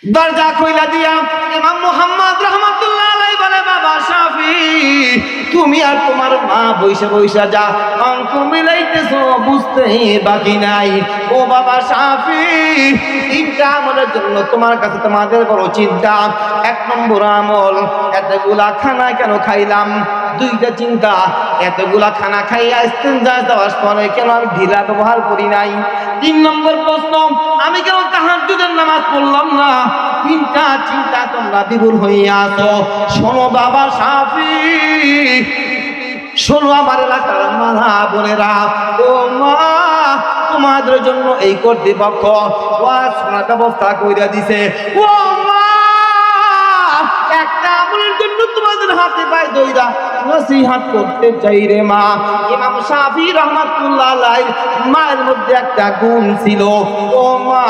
দরজা খুইলা দিয়া ইমাম মুহাম্মদ রাহমাতুল্লাহ আলাইহি বলে, বাবা শাফি, তুমি আর তোমার মা বইসা বইসা যা অঙ্ক মিলাইতেছো, বুঝতে বাকি নাই। ও বাবা শাফি, তিনটা আমলের জন্য তোমার কাছে তোমাদের বড় চিন্তা। এক নম্বর আমল, এতগুলা খানা কেন খাইলাম? দুইটা চিন্তা, এতগুলা খানা খাইয়া ইস্তেঞ্জা দেওয়ার পরে কেন আমি ঢিলা ব্যবহার করি নাই? তিন নম্বর প্রশ্ন, আমি কেন তাহাজ্জুদের নামাজ পড়লাম না? তিনটা চিন্তা তোমরা বিভোর হইয়া আছো। শোনো বাবা শাফি, শোনো আমার এলাকার মা বোনেরা, ও মা, তোমাদের জন্য এই কর্তৃপক্ষ ওয়াজ শোনার ব্যবস্থা কইরা দিছে। ও মা, একটা আমলের জন্য তোমাদের হাতে পায়ে ধইরা নসিহত করতে চাই রে মা। ইমাম শাফি রাহমাতুল্লাহ আলাইহি মায়ের মধ্যে একটা গুণ ছিল। ও মা,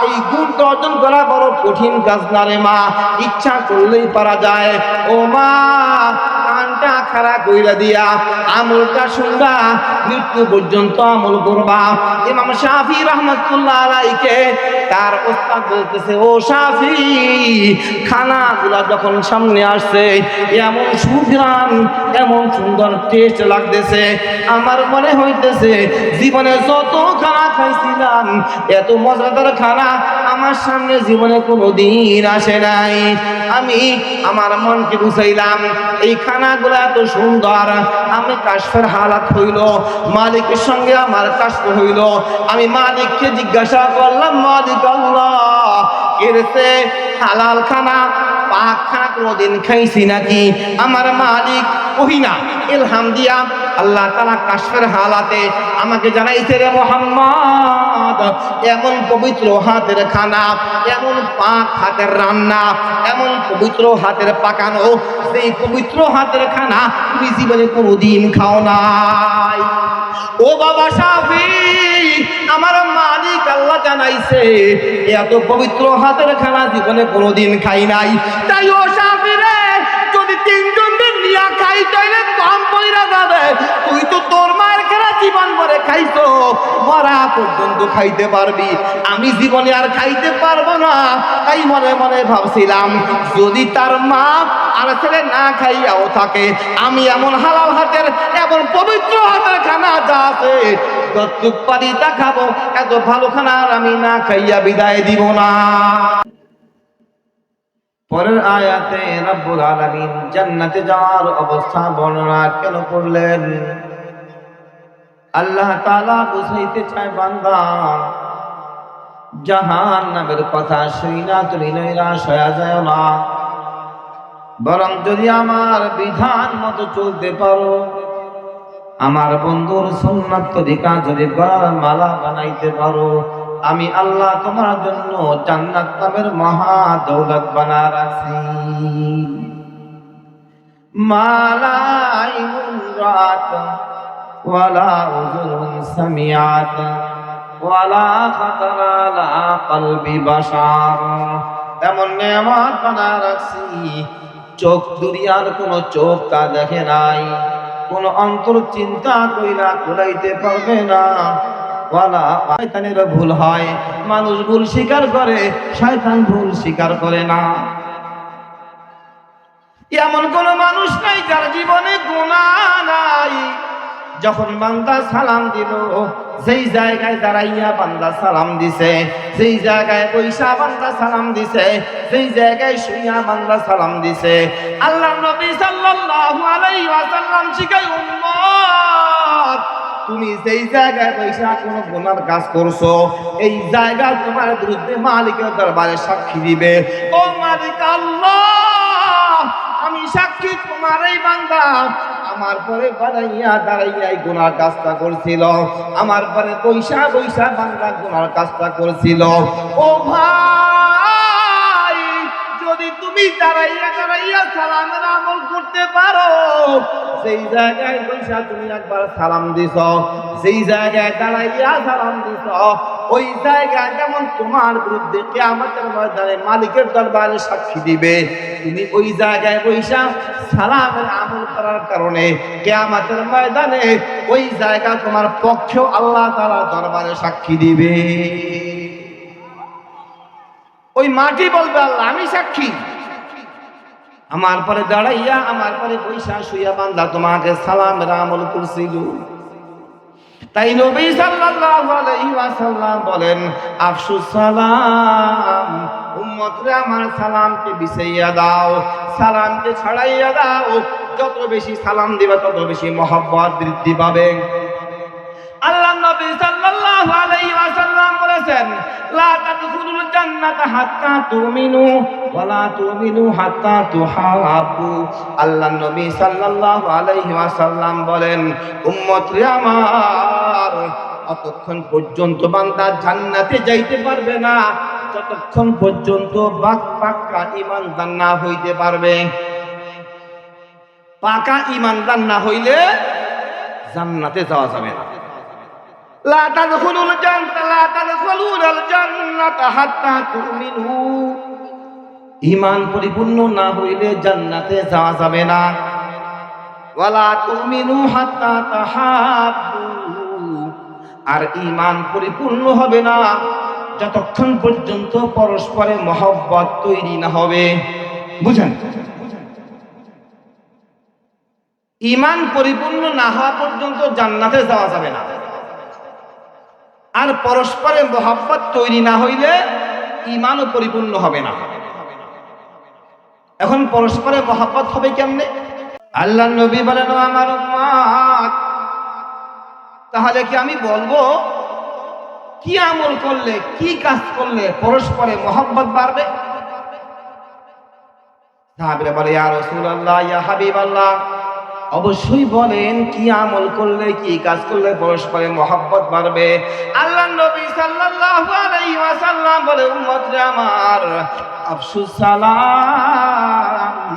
এই গুণটা অর্জন করা বড় কঠিন কাজ না রে মা, ইচ্ছা করলেই পারা যায়। ও মা, কানটা খাড়া কইরা দিয়া আমলটা শুনবা, মৃত্যু পর্যন্ত আমল করবা। ইমাম শাফি রাহমাতুল্লাহ আলাইহিকে তার ওস্তাদ বলতেছে, ও শাফি, খানাগুলা যখন সামনে আসছে, এমন সুঘ্রাণ, এমন সুন্দর টেস্ট লাগতেছে, আমার মনে হইতেছে জীবনে যত খানা খাইছিলাম এত মজাদার খানা আমার সামনে জীবনে কোনোদিন আসে নাই। আমি আমার মনকে বুঝাইলাম, এই খানাগুলো এত সুন্দর। আমি কাশফের হালাত হইল, মালিকের সঙ্গে আমার কাশফ হইল। আমি মালিককে জিজ্ঞাসা করলাম, মালিক আল্লাহ, এর সে হালাল খানা, পাক খানা কোনোদিন খাইছি নাকি? আমার মালিক কহিনা ইলহাম দিয়া আল্লাহ তাআলা কাশফের হালাতে আমাকে জানাইছে, রে মুহাম্মদ, এমন পবিত্র হাতের খানা, এমন পাক হাতের রান্না, এমন পবিত্র হাতের পাকানো, সেই পবিত্র হাতের খানা তুমি জীবনে কোনোদিন খাও নাই। ও বাবা শাফি, আমার মালিক আল্লাহ জানাইছে এত পবিত্র হাতের খানা জীবনে কোনোদিন খাই নাই। তাই ও শাফি রে, যদি তিনজনদের নিয়া খাই তাইলে কম পয়রা যাবে। তুই তো তোর মায়ের খানা জীবন ভরে খাইছো, মরা পর্যন্ত খাইতে পারবি, আমি জীবনে আর খাইতে পারবো না। তাই মনে মনে ভাবছিলাম, যদি তার মা আর ছেলে না খাইয়াও থাকে, আমি এমন হালাল হাতের, এমন পবিত্র হাতের খানা যা আছে যতটুক পারি তা খাবো, এত ভালো খানা আর আমি না খাইয়া বিদায় দিব না। পরের আয়াতে রব্বুল আলামিন জান্নাতে যাওয়ার অবস্থা বর্ণনা কেন করলেন? আল্লাহ তাআলা বুঝাইতে চায়, বান্দা, জাহান্নামের কথা শুইনা তুমি নৈরাশ হয়ে যায় না, বরং যদি আমার বিধান মতো চলতে পারো, আমার বন্ধুর সুন্নাত তরিকা যদি গলার মালা বানাইতে পারো, আমি আল্লাহ তোমার জন্য জান্নাত নামের মহা দৌলত বানা রাখছি। মালা আইনুন রাত ওয়ালা উযুনুন সামিআত ওয়ালা খাতারা আলা কলবি বাশার, এমন নেয়ামত বানা রাখছি, চোখ দুনিয়ার কোন চোখ তা দেখে নাই, কোন অন্তর চিন্তা কইরা কুলাইতে পারবে না। ওয়ালা, শয়তানেরও ভুল হয়, মানুষ ভুল স্বীকার করে, শয়তান ভুল স্বীকার করে না। এমন কোন মানুষ নাই যার জীবনে গুনাহ নাই। যখন বান্দা সালাম দিল, যেই জায়গায় দাঁড়াইয়া বান্দা সালাম দিছে, যেই জায়গায় বইসা বান্দা সালাম দিছে, যেই জায়গায় শুইয়া বান্দা সালাম দিছে, আল্লাহ নবী সাল্লাল্লাহু আলাইহি ওয়াসাল্লাম শিখায়, উম্মত, তুমি যেই জায়গায় বইসা কোন গুনার কাজ করছো, এই জায়গা তোমার বিরুদ্ধে মালিকের দরবারে সাক্ষী দিবে। ও মালিক আল্লাহ, আমি সাক্ষী তোমার এই বান্দা আমার পরে দাঁড়াইয়া গুনার কাজটা করছিল, আমার পরে বৈশা বৈশা বান্দা গুনার কাজটা করছিল। ও ভাই, যদি তুমি দাঁড়াইয়া সালামের আমল করতে পারো, সেই জায়গায় বৈশা তুমি একবার সালাম দিছ, সেই জায়গায় দাঁড়াইয়া সালাম দিছ, ওই জায়গায় যেমন তোমার বিরুদ্ধে কিয়ামতের ময়দানে মালিকের দরবারে সাক্ষী দিবে, তুমি ওই জায়গায় বৈশা সালামের আমল করার কারণে কিয়ামতের ময়দানে ওই জায়গা তোমার পক্ষেও আল্লাহ তাআলার দরবারে সাক্ষী দিবে। ওই মাটি বলবে আল্লাহ আমি সাক্ষী, আমার পরে দাঁড়াইয়া আমার পরে বৈশা শুইয়া বান্দা তোমাকে সালামের আমল করছিল। তাই নবী সাল্লাল্লাহু আলাইহি ওয়াসাল্লাম বলেন আফসুস সালাম, উম্মতরে আমার সালামকে বিছাইয়া দাও, সালামকে ছড়াইয়া দাও। যত বেশি সালাম দিবা তত বেশি মহব্বত বৃদ্ধি পাবে। আল্লাহ নবী সাল্লাল্লাহু আলাইহি ওয়াসাল্লাম বলেছেন লা তাদখুলুল জান্নাতা হাত্তা তুমিনু ওয়া লা তুমিনু হাত্তা তুহাব্বু। আল্লাহ নবী সাল্লাল্লাহু আলাইহি ওয়াসাল্লাম বলেন উম্মতরে আমার অতক্ষণ পর্যন্ত বান্দা জান্নাতে যাইতে পারবে না যতক্ষণ পর্যন্ত পাক্কা ঈমানদার না হইতে পারবে। পাকা ঈমানদার না হইলে জান্নাতে যাওয়া যাবে না। লা তাদখুলুল জান্নাতা হাত্তা তুমিনু, ঈমান পরিপূর্ণ না হইলে জান্নাতে যাওয়া যাবে না। ওয়ালা তুমিনু হাত্তা তাহাব্বু, আর ঈমান পরিপূর্ণ হবে না যতক্ষণ পর্যন্ত পরস্পরে মহব্বত তৈরি না হবে। বুঝেন, ঈমান পরিপূর্ণ না হওয়া পর্যন্ত জান্নাতে যাওয়া যাবে না, আর পরস্পরে মহব্বত তৈরি না হইলে ঈমানও পরিপূর্ণ হবে না। এখন পরস্পরে মহব্বত হবে কেমনে? আল্লাহ নবী বলেন আমার উম্মত, তাহলে কি আমি বলবো কি আমল করলে কি কাজ করলে পরস্পরে মহব্বত বাড়বে? সাহাবীরা বলে ইয়া রাসূলুল্লাহ, ইয়া হাবিবাল্লাহ, অবশ্যই বলেন কি আমল করলে কি কাজ করলে পরস্পরে মহব্বত বাড়বে? আল্লাহ নবী সাল্লাল্লাহু আলাইহি ওয়াসাল্লাম বলে উম্মতরে আমার আফসুস সালাম,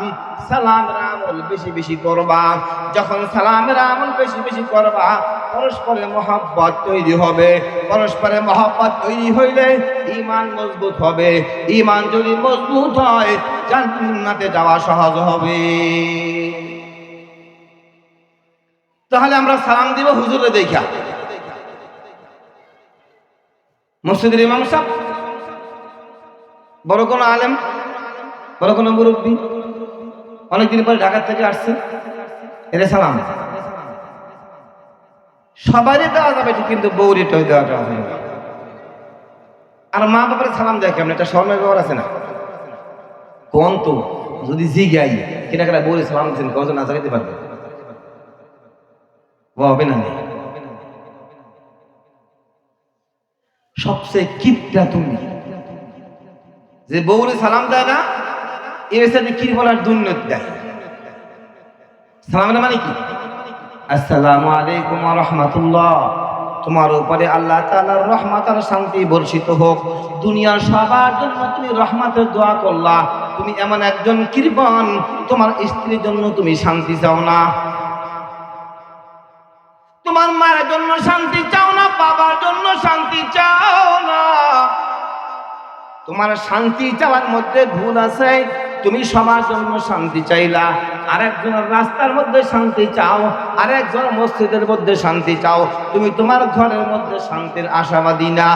সালামের আমল বেশি বেশি করবা। যখন সালামের আমল বেশি বেশি করবা পরস্পরে মহব্বত তৈরি হবে। পরস্পরে মহব্বত তৈরি হইলে ঈমান মজবুত হবে। ঈমান যদি মজবুত হয় জান্নাতে যাওয়া সহজ হবে। তাহলে আমরা সালাম দিব হুজুরে দেখা, মসজিদের ইমাম সাহেব, বড় কোনো আলেম, বড় কোনো মুরব্বী, অনেকদিন পরে ঢাকা থেকে আসছে, এর সালাম সবারই দেওয়া যাবে কিন্তু বৌরিটাই দেওয়া যাবে না। আর মা বাবার সালাম দেয় কেমন, একটা স্বর্ণের ব্যাপার আছে না? কোন তো যদি জিগাই কেনা কেনা বৌরি সালাম দিচ্ছেন কজন না জাগাইতে পারবে? হবে না। সবচেয়ে কিপটা তুমি যে বউরে সালাম দেয় না, এর সাথে কি বলার দুর্নীত দেয়। সালামের মানে কি? আসসালামু আলাইকুম ওয়া রাহমাতুল্লাহ, তোমার উপরে আল্লাহ তাআলার রহমত আর শান্তি বর্ষিত হোক। দুনিয়ার সবার জন্য তুমি রহমতের দোয়া করলা, তুমি এমন একজন কৃপণ, তোমার স্ত্রীর জন্য তুমি শান্তি চাও না, তোমার মায়ের জন্য শান্তি চাও না, বাবার জন্য শান্তি চাও না। তোমার শান্তি চাওয়ার মধ্যে ভুল আছে, তুমি সবার জন্য শান্তি চাইলা, আরেকজনের রাস্তার মধ্যে শান্তি চাও, আরেকজন মসজিদের মধ্যে শান্তি চাও, তুমি তোমার ঘরের মধ্যে শান্তির আশাবাদী না।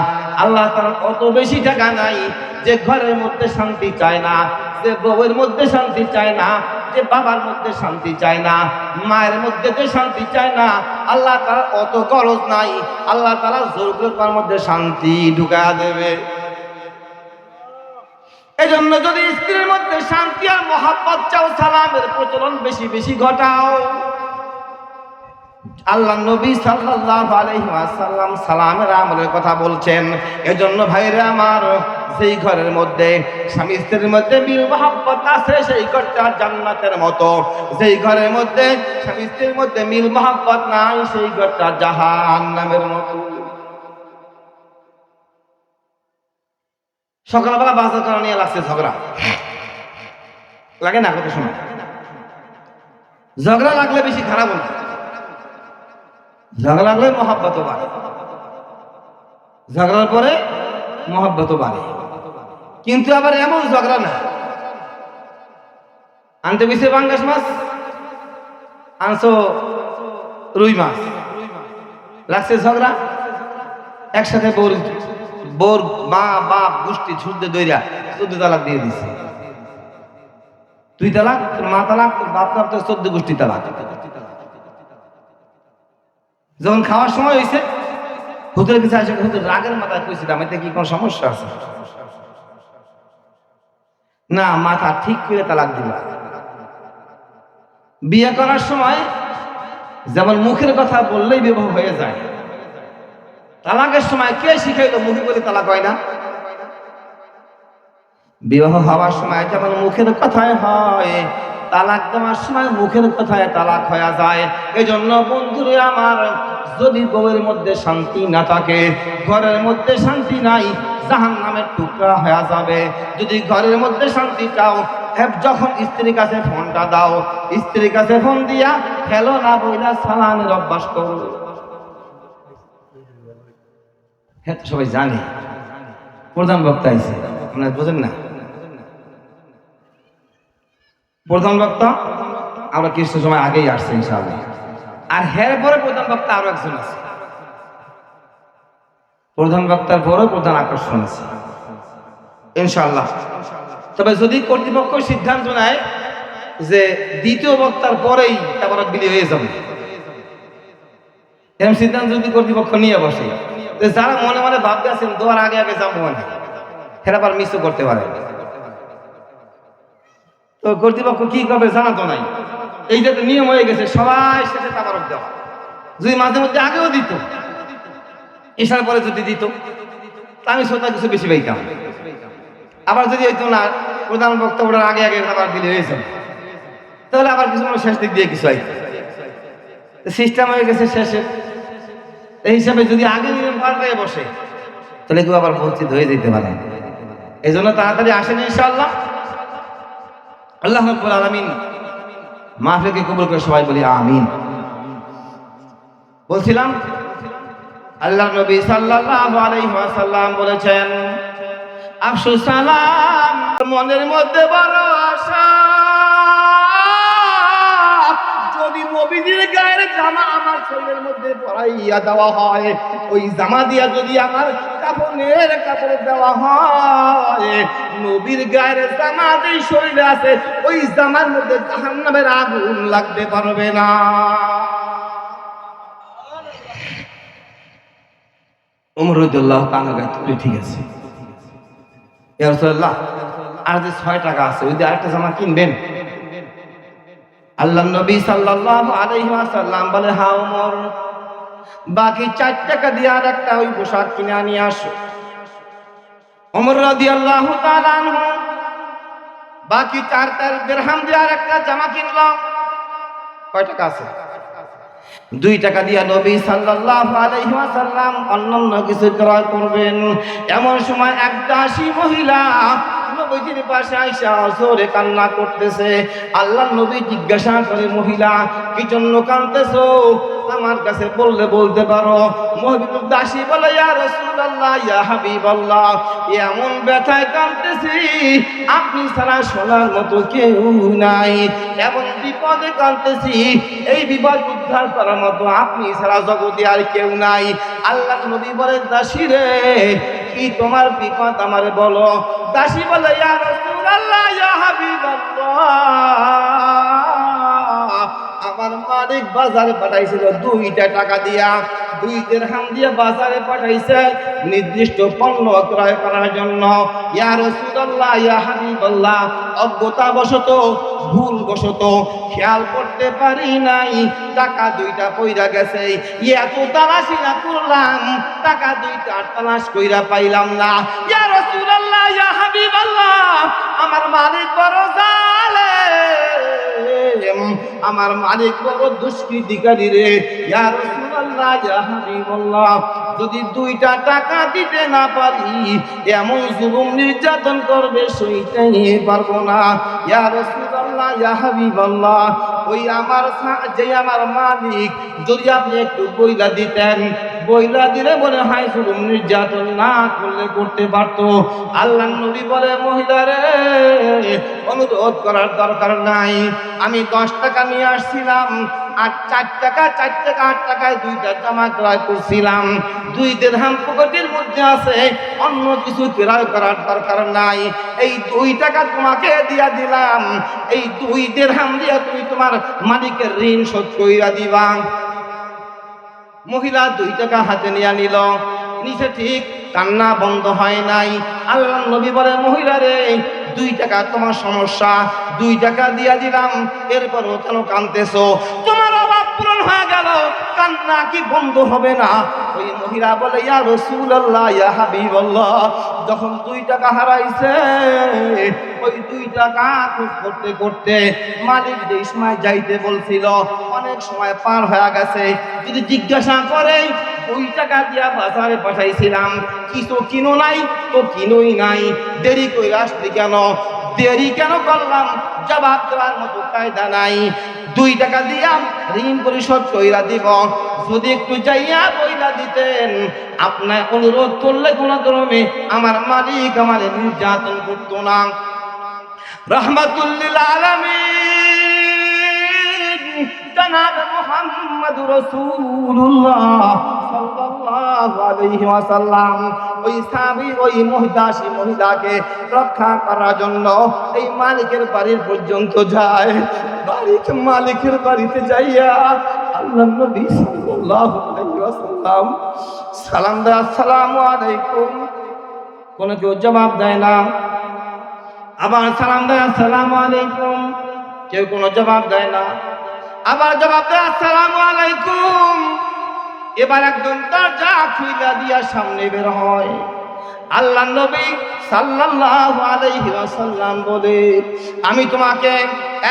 আল্লাহ তাআলা অত বেশি টাকা নাই যে ঘরের মধ্যে শান্তি চায় না, যে বউয়ের মধ্যে শান্তি চায় না, যে বাবার মধ্যে শান্তি চায় না, মায়ের মধ্যে যে শান্তি চায় না। আল্লাহ তাআলা অত খরচ নাই, আল্লাহ তাআলা জোর করে তার মধ্যে শান্তি ঢুকা দেবে। এজন্য যদি স্ত্রীর মধ্যে শান্তি আর মহব্বত চাও, সালামের প্রচলন বেশি বেশি ঘটাও। আল্লাহ নবী সাল্লাল্লাহু আলাইহি ওয়াসাল্লাম সালামের আমলের কথা বলছেন। এজন্য ভাইরা আমার, সেই ঘরের মধ্যে স্বামী স্ত্রীর মধ্যে মিল মহব্বত আছে সেই ঘরটা জান্নাতের মতো। যেই ঘরের মধ্যে স্বামী স্ত্রীর মধ্যে মিল মহব্বত নাই সেই ঘরটা জাহান্নামের মতো। সকালবেলা বাজার করা নিয়ে লাগছে ঝগড়া, লাগে না? কত সময় ঝগড়া লাগলে বেশি খারাপ না, ঝগড়া লাগলে মহব্বত বাড়ে, ঝগড়ার পরে মহব্বত বাড়ে। কিন্তু আবার এমন ঝগড়া না, আনতে বেশি পাঙ্গাস মাছ, আনছো রুই মাছ, লাগছে ঝগড়া, একসাথে বউর বোর মা বাপ গোষ্ঠী ছুটতে দইরা 14 তালাক দিয়ে দিছে। 2 তালাক, তোর মা তালাক, তোর বাপ তালাক, তোর 14 গোষ্ঠী তালাক। যখন খাওয়ার সময় হয়েছে হুজুরের কাছে আসে, হুজুর রাগের মাথায় কইছিলাম এতে কি কোনো সমস্যা আছে? না, মাথা ঠিক করে তালাক দিলা। বিয়ে করার সময় যেমন মুখের কথা বললেই বিবাহ হয়ে যায়, তালাকের সময় কে শিখাইলো মুখে বলে তালাক হয় না? বিবাহ হওয়ার সময় যেমন মুখের কথায় হয়, তালাক দেওয়ার সময় মুখের কথায় তালাক হয়ে যায়। এজন্য বন্ধুরে আমার, যদি বউয়ের মধ্যে শান্তি না থাকে, ঘরের মধ্যে শান্তি নাই, জাহান্নামের টুকরা হয়ে যাবে। যদি ঘরের মধ্যে শান্তি চাও, যখন স্ত্রীর কাছে ফোনটা দাও, স্ত্রীর কাছে ফোন দিয়া হ্যালো না বইলা সালামের অভ্যাস করো। হ্যাঁ, সবাই জানে প্রধান বক্তা আইছে, আপনারা বোঝেন না? প্রধান বক্তা আমরা কিছু সময় আগেই আসছে ইনশাআল্লাহ। আর হের পরে প্রধান বক্তা আরো একজন আছে, প্রধান বক্তার পরে প্রধান আকর্ষণ আছে ইনশাআল্লাহ। তবে যদি কর্তৃপক্ষ সিদ্ধান্ত নেয় যে দ্বিতীয় বক্তার পরেই তারপর বিলি হয়ে যাবে, এরকম সিদ্ধান্ত যদি কর্তৃপক্ষ নিয়ে বসে, যারা মনে মনে ভাবতে আছেন দোয়ার আগে আগে যাবো না, সেটা আবার মিসও করতে পারে। তো কর্তৃপক্ষ কি করবে জানা তো নাই, এইটা তো নিয়ম হয়ে গেছে সবাই শেষে তাবারক দেওয়া। যদি মাঝে মধ্যে আগেও দিত, এসার পরে যদি দিত, তা আমি শ্রোতা কিছু বেশি পাইতাম। আবার যদি হইতো না, প্রধান বক্তব্যটার আগে আগে আবার দিলে হয়ে যাবে, তাহলে আবার কিছু শেষ দিক দিয়ে কিছু আইত, সিস্টেম হয়ে গেছে শেষে। এই হিসাবে যদি আগে নিয়ম পাল্টে বসে, তাহলে কেউ আবার বঞ্চিত হয়ে যেতে পারে। এই জন্য তাড়াতাড়ি আসেন ইনশাআল্লাহ। আল্লাহ রাব্বুল আলামিন মাহফিলকে কবুল করে সবাই বলি আমিন। বলছিলাম আল্লাহর নবী সাল্লাল্লাহু আলাইহি ওয়াসাল্লাম বলেছেন, আফসুস সালাম। মনের মধ্যে বড় আশা, যদি নবীজির গায়ের জামা আমার শরীরের মধ্যে পরাইয়া দেওয়া হয়, ওই জামা দিয়া যদি আমার কাফনের কাপড় দেওয়া হয়, নবীর গায়ের জামা যেই শরীরে আছে ওই জামার মধ্যে জাহান্নামের আগুন লাগতে পারবে না। ওমর রাদিয়াল্লাহু তাআলা গায়ে ঠিক আছে, ইয়া রাসূলুল্লাহ আর যে 6 টাকা আছে ওই দিয়ে আরেকটা জামা কিনবেন? আল্লাহর নবী সাল্লাল্লাহু আলাইহি ওয়াসাল্লাম বলে, হ্যাঁ ওমর, বাকি 4 টাকা দিয়ে আর একটা ওই পোশাক কিনে নিয়ে আসো। ওমর রাদিয়াল্লাহু তাআলা আনহু বাকি 4 দিরহাম দিয়ে আর একটা জামা কিনলো। কয় টাকা আছে? 2 টাকা দিয়া নবী সাল্লাল্লাহু আলাইহি ওয়াসাল্লাম অন্যান্য কিছু ক্রয় করবেন। এমন সময় এক দাসী মহিলা নবীজির পাশে আইসা জোরে কান্না করতেছে। আল্লাহর নবী জিজ্ঞাসা করে, মহিলা কি জন্য কাঁদতেছো? আমার কাছে বললে বলতে পারো। দাসী বলে, ইয়া রাসূলুল্লাহ, ইয়া হাবিবাল্লাহ, এমন ব্যথায় কাঁদতেছি আপনি ছাড়া শোনার মতো কেউ নাই, এমন বিপদে কাঁদতেছি এই বিপদ উদ্ধার করার মতো আপনি ছাড়া জগতে আর কেউ নাই। আল্লাহর নবী বলেন, দাসী রে, কি তোমার বিপদ আমারে বলো। দাসী বলে, ইয়া রাসূলুল্লাহ, ইয়া হাবিবাল্লাহ, আমার মালিক বাজারে পাঠাইছিল 2টা টাকা দিয়া, 2 দিরহাম দিয়ে বাজারে পাঠাইছে নির্দিষ্ট পণ্য ক্রয় করার জন্য। ইয়া রাসূলুল্লাহ, ইয়া হাবিবাল্লাহ, অজ্ঞতাবশত ভুলবশত খেয়াল করতে পারি নাই, টাকা 2টা পইরা গেছে। এত তালাশি না করলাম, টাকা 2টা তালাশ কইরা পাইলাম না। ইয়া রাসূলুল্লাহ, ইয়া হাবিবাল্লাহ, আমার মালিক বড় জালেম, আমার মালিক বড় দুষ্কৃতিকারী রে। ইয়া রাসূলুল্লাহ, ইয়া হাবিবাল্লাহ, যদি 2টা টাকা দিতে না পারি এমন জুলুম নির্যাতন করবে সইতেই পারবো না। ইয়া রাসূলুল্লাহ, ইয়া হাবিবাল্লাহ, ওই আমার মালিক যদি আপনি একটু বইলা দিতেন, বইলা দিলে মনে হয় জুলুম নির্যাতন না করলে করতে পারতো। আল্লাহর নবী বলে, মহিলা রে, অনুরোধ করার দরকার নাই, আমি 10 টাকা নিয়ে আসছিলাম, আর 8 টাকায় 2টা জামা ক্রয় করছিলাম। 2 দিরহাম পকেটের মধ্যে আছে, অন্য কিছু ক্রয় করার দরকার নাই। এই 2 টাকা তোমাকে দিয়া দিলাম, এই 2 দিরহাম দিয়া তুমি তোমার মালিকের ঋণ শোধ কইরা দিবা। মহিলা 2 টাকা হাতে নিয়ে নিল, নিচে ঠিক কান্না বন্ধ হয় নাই। আল্লাহ নবী বলে, মহিলা রে, 2 টাকা তোমার সমস্যা, 2 টাকা দিয়া দিলাম, এরপরও কেন কাঁদতেছো? তোমার অভাব পূরণ হয়ে গেল, কান্না কি বন্ধ হবে না? ওই মহিলা বলে, ইয়া রাসূলুল্লাহ, ইয়া হাবিবাল্লাহ, যখন 2 টাকা হারাইছে, ওই 2 টাকা খোঁজ করতে করতে মালিক যে সময় যাইতে বলছিল অনেক সময় পার হয়ে গেছে। যদি জিজ্ঞাসা করে, 2 টাকা দিয়া বাজারে পাঠাইছিলাম, কিছু কিনো নাই তো কিনোই নাই, দেরি করে আসলি কেন? দেরি কেন করলাম জবাব দেওয়ার মতো কায়দা নাই। 2 টাকা দিয়া ঋণ পরিশোধ কইরা দিব, যদি একটু যাইয়া বইলা দিতেন, আপনার অনুরোধ করলে কোনো ক্রমে আমার মালিক আমার নির্যাতন করতো না। রাহমাতুল লিল আলামিন জনাব মুহাম্মদুর রাসূলুল্লাহ সাল্লাল্লাহু আলাইহি ওয়াসাল্লাম ওই সাহাবী ওই মুহতাসী মহিলাকে রক্ষা করার জন্য এই মালিকের বাড়ির পর্যন্ত যায়। মালিকের বাড়িতে যাইয়া আল্লাহর নবী সাল্লাল্লাহু আলাইহি ওয়াসাল্লাম সালাম দেয়, আসসালামু আলাইকুম। কোন কেউ জবাব দেয় না। আবার সালাম দেয়, আসসালামু আলাইকুম, কেউ কোনো জবাব দেয় না। আবার জবাব দেয়, আসসালামু আলাইকুম। এবার একদম দরজা খুইলা দিয়া সামনে বের হয়। আল্লাহর নবী সাল্লাল্লাহু আলাইহি ওয়াসাল্লাম বলে, আমি তোমাকে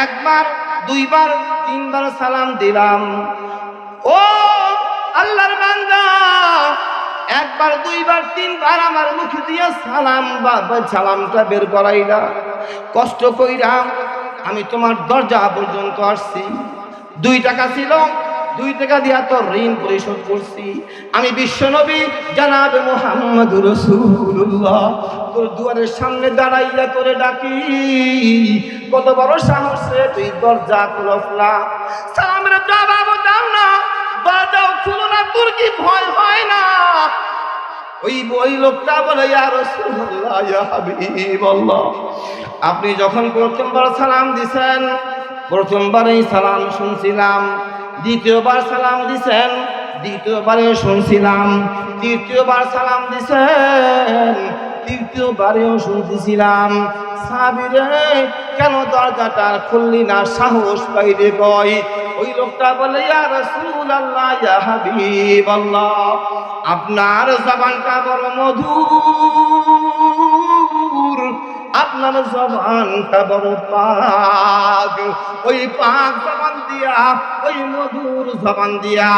1 বার 2 বার 3 বার সালাম দিলাম, ও আল্লাহর বান্দা, 1 বার 2 বার 3 বার আমার মুখ দিয়ে সালামটা বের করাইলা, কষ্ট কইরা আমি তোমার দরজা পর্যন্ত আসছি। 2 টাকা ছিল, 2 টাকা দিয়া তোর ঋণ পরিশোধ করছি। আমি বিশ্বনবী জনাবে মুহাম্মদুর রাসূলুল্লাহ তোর দুয়ারের সামনে দাঁড়াইয়া তোরে ডাকি, কত বড় সাহস রে, তুই দরজা খুলস না, সালামের জবাব দাও না, দরজাও খুলো না, তোর কি ভয় হয় না? ওই লোকটা বলে, ইয়া রাসূলুল্লাহ, ইয়া হাবিবাল্লাহ, আপনি যখন প্রথমবার সালাম দিছেন, প্রথমবারেই সালাম শুনছিলাম, দ্বিতীয়বার সালাম দিছেন, দ্বিতীয়বারে শুনছিলাম, তৃতীয়বার সালাম দিছেন, তৃতীয়বারেও শুনতেছিলাম। সাহাবী রে, কেন দরজাটা খুললি না? সাহস পাইলে কয়। ওই লোকটা বলে, ইয়া রাসূলুল্লাহ, ইয়া হাবিবাল্লাহ, আপনার জবানটা বড় মধুর, আপনার জবানটা বড় পাক, ওই পাক জবান দিয়া, ওই মধুর জবান দিয়া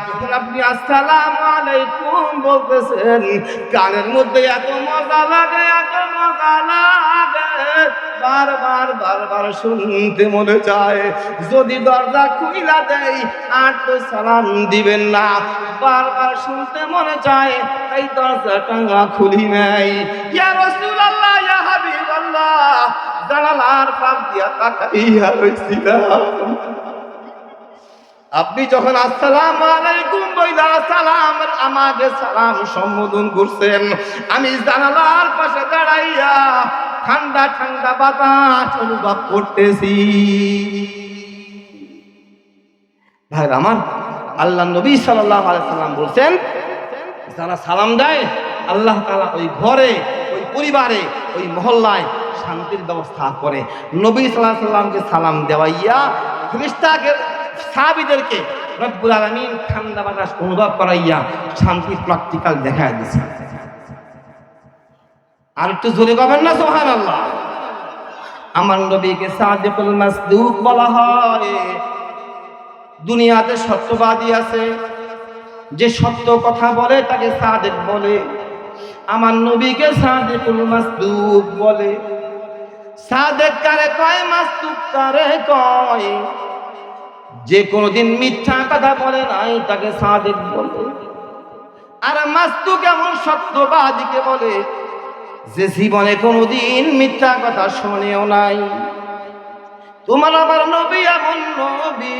যখন আপনি আসসালামু আলাইকুম বলতেছেন, কানের মধ্যে এত মজা লাগে, এত মজা লাগে, বারবার শুনতে মনে চায়। যদি দরজা খুইলা দেয় আর তো সালাম দিবেন না, বারবার শুনতে মনে চায়, তাই দরজাটা খুলি নাই। ইয়া রাসূলুল্লাহ, ইয়া হাবিবাল্লাহ, জানালার পাশ দিয়া তাকাইয়া রইছিলাম, আপনি যখন আসসালামু আলাইকুম বইলা সালাম আমাকে সালাম সম্বোধন করছেন, আমি জানালার পাশে দাঁড়াইয়া ঠান্ডা ঠান্ডা বাতাস অনুভব করতেছি। ভাই আমার, আল্লাহ নবী সাল্লাল্লাহু আলাইহি সাল্লাম বলছেন, যারা সালাম দেয় আল্লাহ তাআলা ওই ঘরে, ওই পরিবারে, ওই মহল্লায় শান্তির ব্যবস্থা করে। নবী সাল্লাল্লাহু আলাইহি সাল্লামকে সালাম দেওয়াইয়া ফেরেশতাকে, সাহাবীদেরকে রব্বুল আলামিন ঠান্ডা বাতাস অনুভব করাইয়া শান্তির প্র্যাকটিক্যাল দেখায় দিয়েছে। আর একটু জোরে কবেন না সুবহানাল্লাহ। আমার নবীকে সাদিকুল মাসদুক বলা হয়। দুনিয়াতে সত্যবাদী আছে, যে সত্য কথা বলে তাকে সাদিক বলে। আমার নবীকে সাদিকুল মাসদুক বলে। সাদিক কারে কয়, মাসদুক কারে কয়? যে কোনোদিন মিথ্যা কথা বলে নাই তাকে সাদিক বলে। আর মাসদুক এমন সত্যবাদীকে বলে যে জীবনে কোনোদিন মিথ্যা কথা শুনেও নাই। তোমার আমার নবী এমন নবী,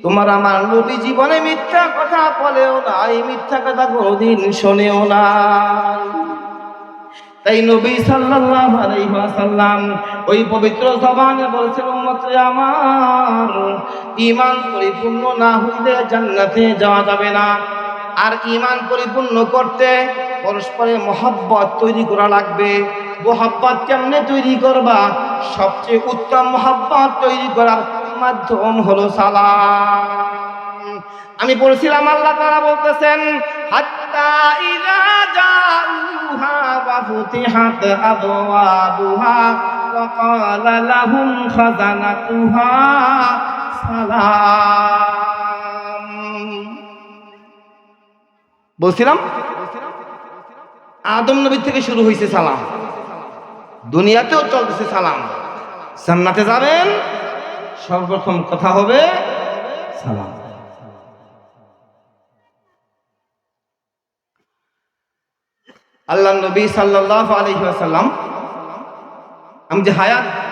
তোমার আমার নবী জীবনে মিথ্যা কথা বলেও নাই, মিথ্যা কথা কোনোদিন শোনেও না। তাই নবী সাল্লাল্লাহু আলাইহি ওয়াসাল্লাম ওই পবিত্র জবানে বলেছেন, উম্মতে আমার, ঈমান পরিপূর্ণ না হইলে জান্নাতে যাওয়া যাবে না। আর ঈমান পরিপূর্ণ করতে পরস্পরে মহব্বত তৈরি করা লাগবে। মহব্বত কেমনে তৈরি করবা? সবচেয়ে উত্তম মহব্বত তৈরি করার মাধ্যম হলো সালাম। আমি বলছিলাম আল্লাহ তাআলা বলতেছেন, হাত্তা ইযা জাউহা ওয়া ফুতিহাত আবওয়াবুহা ওয়া ক্বালা লাহুম খাযানাতুহা সালাম। বলছিলাম আদম নবী থেকে শুরু হয়েছে সালাম, দুনিয়াতেও চলতেছে সালাম। জান্নাতে যাবেন সর্বপ্রথম কথা হবে সালাম। আল্লাহ নবী সাল্লাল্লাহু আলাইহি ওয়াসাল্লাম,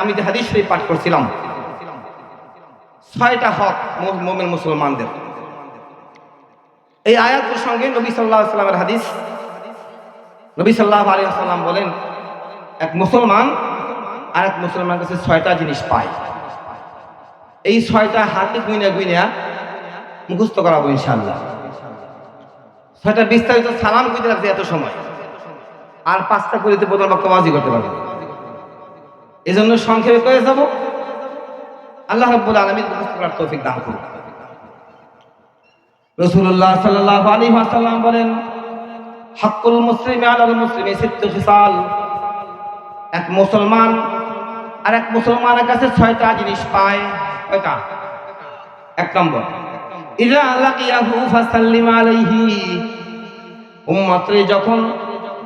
আমি যে হাদিস শরীফ পাঠ করছিলাম, 6টা হক মুমিন মুসলমানদের, এই আয়াত প্রসঙ্গে নবী সাল্লাল্লাহু আলাইহি ওয়াসাল্লামের হাদিস। নবী সাল্লাল্লাহু আলাইহি ওয়াসাল্লাম বলেন, এক মুসলমান আর এক মুসলমানের কাছে 6টা জিনিস পায়। এই 6টা হাতে গুইনা মুখস্থ করাবো ইনশাআল্লাহ। 6টা বিস্তারিত সালাম কইতে লাগছে এত সময়, আর 5টা করিতে প্রথম বক্তব্য করতে পারবে। এই জন্য সংক্ষেপে করে যাব। আল্লাহ রাব্বুল আলামিন মুখস্থ করার তৌফিক দান করুন। রাসূলুল্লাহ সাল্লাল্লাহু আলাইহি ওয়াসাল্লাম বলেন, হাক্কুল মুসলিমি আলাল মুসলিমি সিত্তু খিসাল। এক মুসলমান আর এক মুসলমানের কাছে 6টা জিনিস পায়। কয়টা? 1 নম্বর, ইযা লাকিয়াহু ফাসাল্লিম আলাইহি। উম্মতরে যখন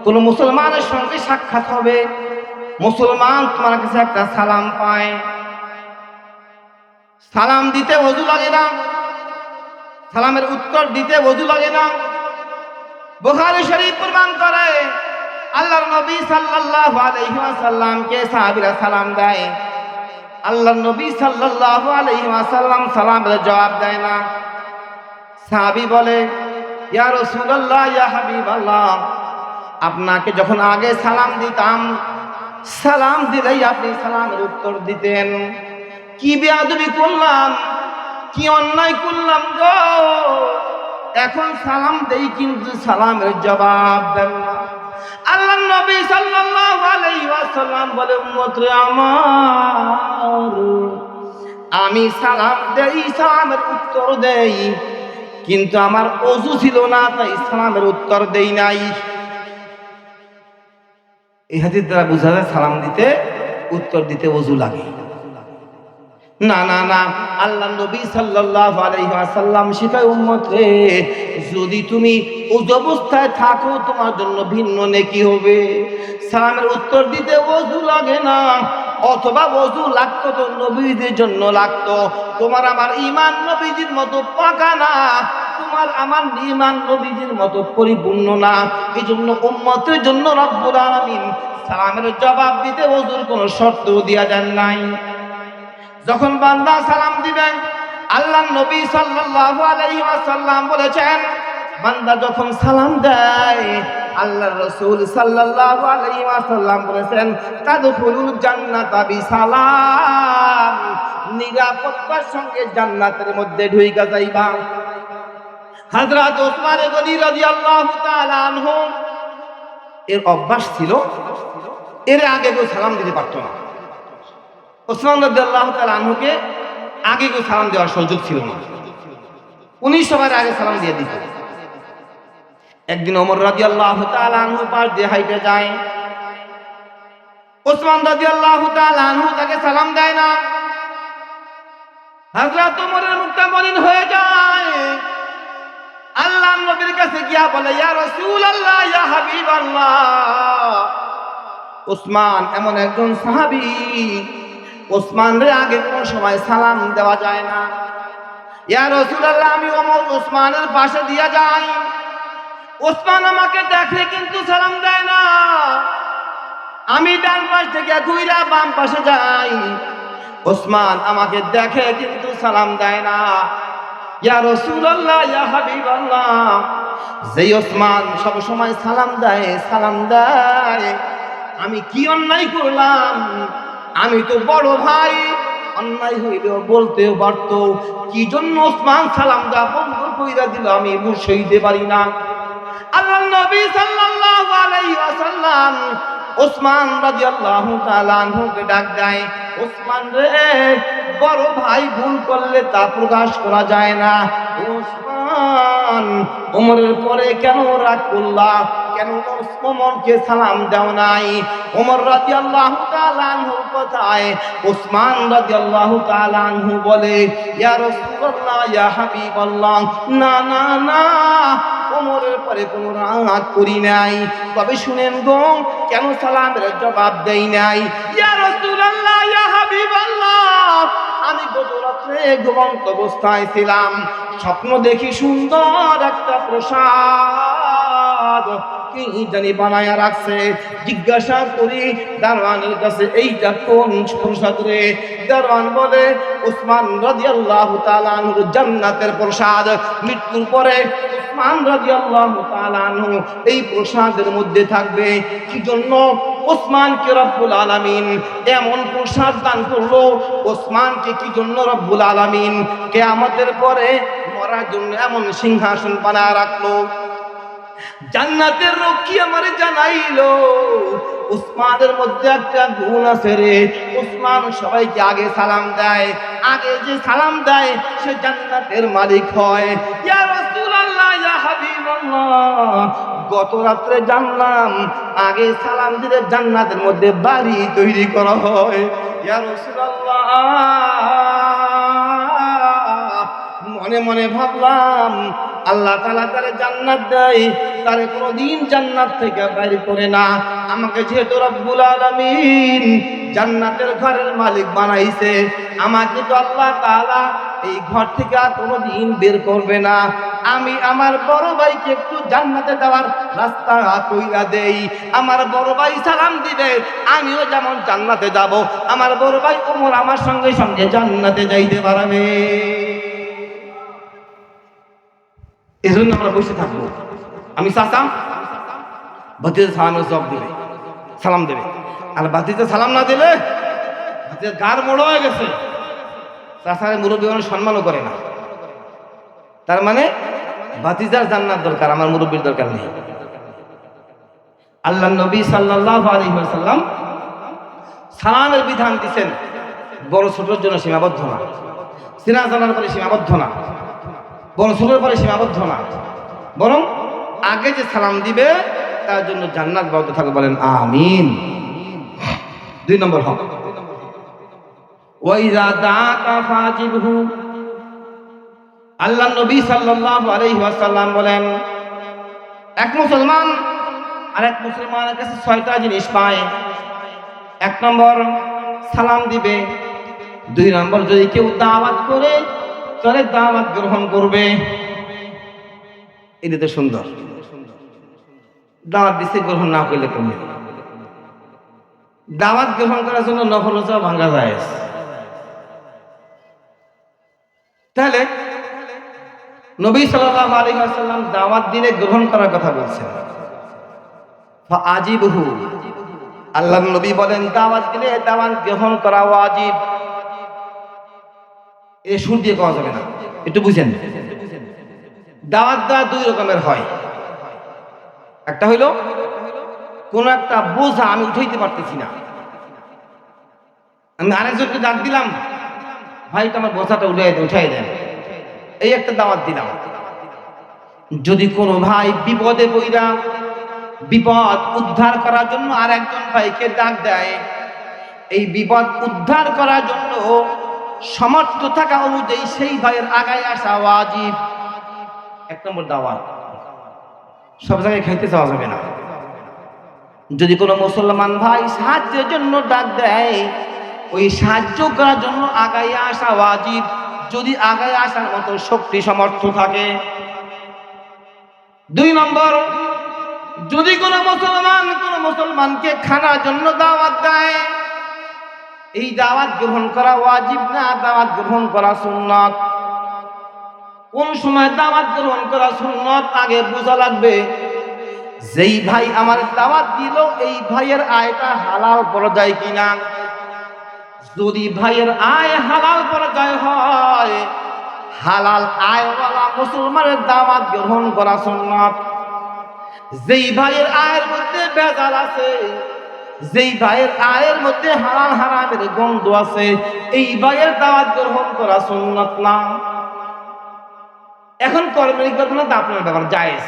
কোন মুসলমানের সঙ্গে সাক্ষাৎ হবে, মুসলমান তোমার কাছে একটা সালাম পায়, সালাম দিতে ওযু লাগে না, সালামের উত্তর দিতে ওযু লাগে না। বুখারী শরীফ প্রমাণ করে, আল্লাহর নবী সাল্লাল্লাহু আলাইহি ওয়াসাল্লামকে সাহাবীরা সালাম দেয়, আল্লাহর নবী সাল্লাল্লাহু আলাইহি ওয়াসাল্লাম সালামের জবাব দেয় না। সাহাবী বলে, ইয়া রাসূলুল্লাহ, ইয়া হাবিবাল্লাহ, আপনাকে যখন আগে সালাম দিতাম, সালাম দিলেই আপনি সালামের উত্তর দিতেন। কি বেয়াদবি করলাম, কি অন্যায় করলাম গো, এখন সালাম দেই কিন্তু সালামের জবাব দেন না। আল্লাহর নবী সাল্লাল্লাহু আলাইহি ওয়াসাল্লাম বলে, উম্মতরে আমার, আমি সালাম দেই, সালামের উত্তর দেই, কিন্তু আমার ওযু ছিল না, তাই সালামের উত্তর দেই নাই। এই হাদিস দ্বারা বোঝা যায় সালাম দিতে, উত্তর দিতে ওযু লাগে না। না না, আল্লাহ নবী সাল্লাল্লাহু আলাইহি ওয়াসাল্লাম শিখায়, উম্মত রে, যদি তুমি ওযু অবস্থায় থাকো তোমার জন্য ভিন্ন নেকি হবে। সালামের উত্তর দিতে ওযু লাগে না, অথবা ওযু লাগতো তো নবীজির জন্য লাগতো। তোমার আমার ঈমান নবীজির মতো পাকা না, তোমার আমার ঈমান নবীজির মতো পরিপূর্ণ না। এই জন্য উম্মতের জন্য রব্বুল আলামিন সালামের জবাব দিতে ওযুর কোনো শর্ত দিয়া দেন নাই। যখন বান্দা সালাম দিবেন, আল্লাহ নবী সাল্লাল্লাহু আলাইহি ওয়াসাল্লাম বলেছেন, বান্দা যখন সালাম দেয়, আল্লাহর রাসূল সাল্লাল্লাহু আলাইহি ওয়াসাল্লাম বলেছেন, তাদখুলুল জান্নাতা বিসালাম, নিরাপত্তার সঙ্গে জান্নাতের মধ্যে ঢুইকা যাইবা। হযরত ওসমান গনি রাদিয়াল্লাহু তাআলা আনহু এর অভ্যাস ছিল, এর আগে কেউ সালাম দিতে পারত না। ওসমান রাদিয়াল্লাহু তাআলা আনহুকে আগে কেউ সালাম দেওয়ার সুযোগ ছিল না, উনি সবার আগে সালাম দিয়ে দিত। একদিন ওমর রাদিয়াল্লাহু তাআলা আনহু পাশ দিয়ে হাইটে যায়, ওসমান রাদিয়াল্লাহু তাআলা আনহু তাকে সালাম দেয় না। হযরত ওমরের মুখটা মলিন হয়ে যায়। আল্লাহর নবীর কাছে গিয়া বলে, ইয়া রাসূলুল্লাহ, ইয়া হাবিবাল্লাহ, ওসমান এমন একজন সাহাবী, ওসমানের আগে কোন সময় সালাম দেওয়া যায় না। ইয়া রাসূলুল্লাহ, আমি ওমর ওসমানের পাশে দিয়া যাই, ওসমান আমাকে দেখে কিন্তু সালাম দেয় না। আমি ডান পাশ থেকে ঘুইরা বাম পাশে যাই, ওসমান আমাকে দেখে কিন্তু সালাম দেয় না। ইয়া রাসূলুল্লাহ, ইয়া হাবিবাল্লাহ, যেই ওসমান সব সময় সালাম দেয়, আমি কি অন্যায় করলাম? আমি তো বড় ভাই, অন্যায় হইলেও বলতেও পারতো। কি জন্য ওসমান সালাম দেওয়া বন্ধ কইরা দিল আমি বুঝতে পারি না। আল্লাহর নবী সাল্লাল্লাহু আলাইহি ওয়াসাল্লাম ওসমান রাদিয়াল্লাহু তাআলা আনহুকে ডাক দেয়, ওসমান রে, বড় ভাই ভুল করলে তা প্রকাশ করা যায় না। ওসমান, ওমরের পরে কেন রাগ করলা? কেন ওমরকে সালাম দাও নাই? ওমর রাদিয়াল্লাহু তাআলা আনহুর কথায় ওসমান রাদিয়াল্লাহু তাআলা আনহু বলে, ইয়া রাসূলুল্লাহ, ইয়া হাবিবাল্লাহ, না না না, ওমরের পরে কোনো রাগ করি নাই। তবে শুনেন গো, কেন সালামের জবাব দেই নাই? ইয়া রাসূলুল্লাহ, ইয়া হাবিবাল্লাহ, আমি গত রাত্রে ঘুমন্ত অবস্থায় ছিলাম, স্বপ্ন দেখি সুন্দর একটা প্রসাদ কি জানি বানায়া রাখছে। জিজ্ঞাসা করি দারওয়ানের কাছে, এইটা কোন প্রসাদ রে? দারওয়ান বলে, ওসমান রাদিয়াল্লাহু তাআলা আনহুর জান্নাতের প্রসাদ। মৃত্যুর পরে ওসমান রাদিয়াল্লাহু তাআলা আনহু এই প্রসাদের মধ্যে থাকবে। কি জন্য? ওসমানকে রব্বুল আলামিন এমন প্রসাদ দান করলো। ওসমানকে কি জন্য রব্বুল আলামিন কিয়ামতের পরে মরার জন্য এমন সিংহাসন বানায় রাখলো? জান্নাতের রক্ষী আমারে জানাইলো, ওসমানের মধ্যে একটা গুণ আছে রে। ওসমান সবাইকে আগে সালাম দেয়, আগে যে সালাম দেয় সে জান্নাতের মালিক হয়। ইয়া রাসূলুল্লাহ, ইয়া হাবিবাল্লাহ, গত রাত্রে জানলাম আগে সালাম দিলে জান্নাতের মধ্যে বাড়ি তৈরি করা হয়। ইয়া রাসূলুল্লাহ, মনে মনে ভাবলাম আল্লাহ তাআলা তারে জান্নাত দেয়, তারে কোনোদিন জান্নাত থেকে বাইর করে না। আমাকে যেহেতু রব্বুল আলামিন জান্নাতের ঘরের মালিক বানাইছে, আমাকে তো আল্লাহ তাআলা এই ঘর থেকে আর কোনোদিন বের করবে না। আমি আমার বড় ভাইকে একটু জান্নাতে যাওয়ার রাস্তা কইরা দেই। আমার বড় ভাই সালাম দিবে, আমিও যেমন জান্নাতে যাব। আমার বড় ভাই ওমর আমার সঙ্গে সঙ্গে জান্নাতে যাইতে পারবে। এই জন্য আমরা বসে থাকবো। আমি চাচা, ভাতিজা সালামের জবাব দিবে, সালাম দেবে। আর ভাতিজা সালাম না দিলে ভাতিজা গার মোড় হয়ে গেছে, চাচারে মুরব্বী মানুষ সম্মানও করে না। তার মানে ভাতিজার জান্নাত দরকার, আমার মুরব্বীর দরকার নেই। আল্লাহ নবী সাল্লাল্লাহু আলাইহি ওয়াসাল্লাম সালামের বিধান দিচ্ছেন, বড় ছোটর জন্য সীমাবদ্ধ না, সিনা জানার পরে সীমাবদ্ধ না, বড় ছোটর পরে সীমাবদ্ধ না, বরং আগে যে সালাম দিবে তার জন্য জান্নাত বরাদ্দ থাকবে। বলেন আমিন। 2 নম্বর হক, ওয়াইজা দাকা ফাজিবহু। আল্লাহ নবী সাল্লাল্লাহু আলাইহি ওয়াসাল্লাম বলেন, এক মুসলমান আর এক মুসলমানের কাছে 6টা জিনিস পায়। 1 নম্বর সালাম দিবে, 2 নম্বর যদি কেউ দাওয়াত করে তাহলে দাওয়াত গ্রহণ করবে। এটা তো সুন্দর। দাওয়াত দিতে গ্রহণ না করলে কমে, দাওয়াত গ্রহণ করার জন্য নফল রোজা ভাঙা যায়। তাহলে নবী সাল্লাল্লাহু আলাইহি ওয়াসাল্লাম দাওয়াত দিলে গ্রহণ করার কথা বলছেন। ফাআজিবহু, আল্লাহর নবী বলেন দাওয়াত দিলে দাওয়াত গ্রহণ করা ওয়াজিব। এ সুর দিয়ে কওয়া যাবে না, একটু বুঝেন। দাওয়াত দেওয়া 2 রকমের হয়। একটা হইল কোন একটা বোঝা আমি উঠাইতে পারতেছি না, আমি আরেকজনকে ডাক দিলাম, ভাই আমার বোঝাটা উঠাই দেন, এই একটা দাওয়াত দিলাম। যদি কোনো ভাই বিপদে পইরা বিপদ উদ্ধার করার জন্য আর একজন ভাইকে ডাক দেয়, এই বিপদ উদ্ধার করার জন্য সমর্থ থাকা অনুযায়ী সেই ভাইয়ের আগায় আসা ওয়াজিব। 1 নম্বর দাওয়াত। সব জায়গায় খাইতে চাওয়া যাবে না। যদি কোনো মুসলমান ভাই সাহায্যের জন্য ডাক দেয়, ওই সাহায্য করার জন্য আগায় আসা ওয়াজিব, যদি আগায় আসার মতো শক্তি সামর্থ্য থাকে। 2 নম্বর, যদি কোনো মুসলমানকে খানার জন্য দাওয়াত দেয়, এই দাওয়াত গ্রহণ করা ওয়াজিব না, দাওয়াত গ্রহণ করা সুন্নাত। কোন সময় দাওয়াত গ্রহণ করা সুন্নাত আগে বোঝা লাগবে। যেই ভাই আমার দাওয়াত দিল, এই ভাইয়ের আয়টা হালাল পর্যায়ে কিনা। যদি ভাইয়ের আয় হালাল পর্যায়ে হয়, হালাল আয়ওয়ালা মুসলমানের দাওয়াত গ্রহণ করা সুন্নাত। যেই ভাইয়ের আয়ের মধ্যে ভেজাল আছে, যেই ভাইয়ের আয়ের মধ্যে হালাল হারামের গন্ধ আছে, এই ভাইয়ের দাওয়াত গ্রহণ করা সুন্নাত না। এখন কর্মের করবেন না, আপনার ব্যাপার জায়েজ।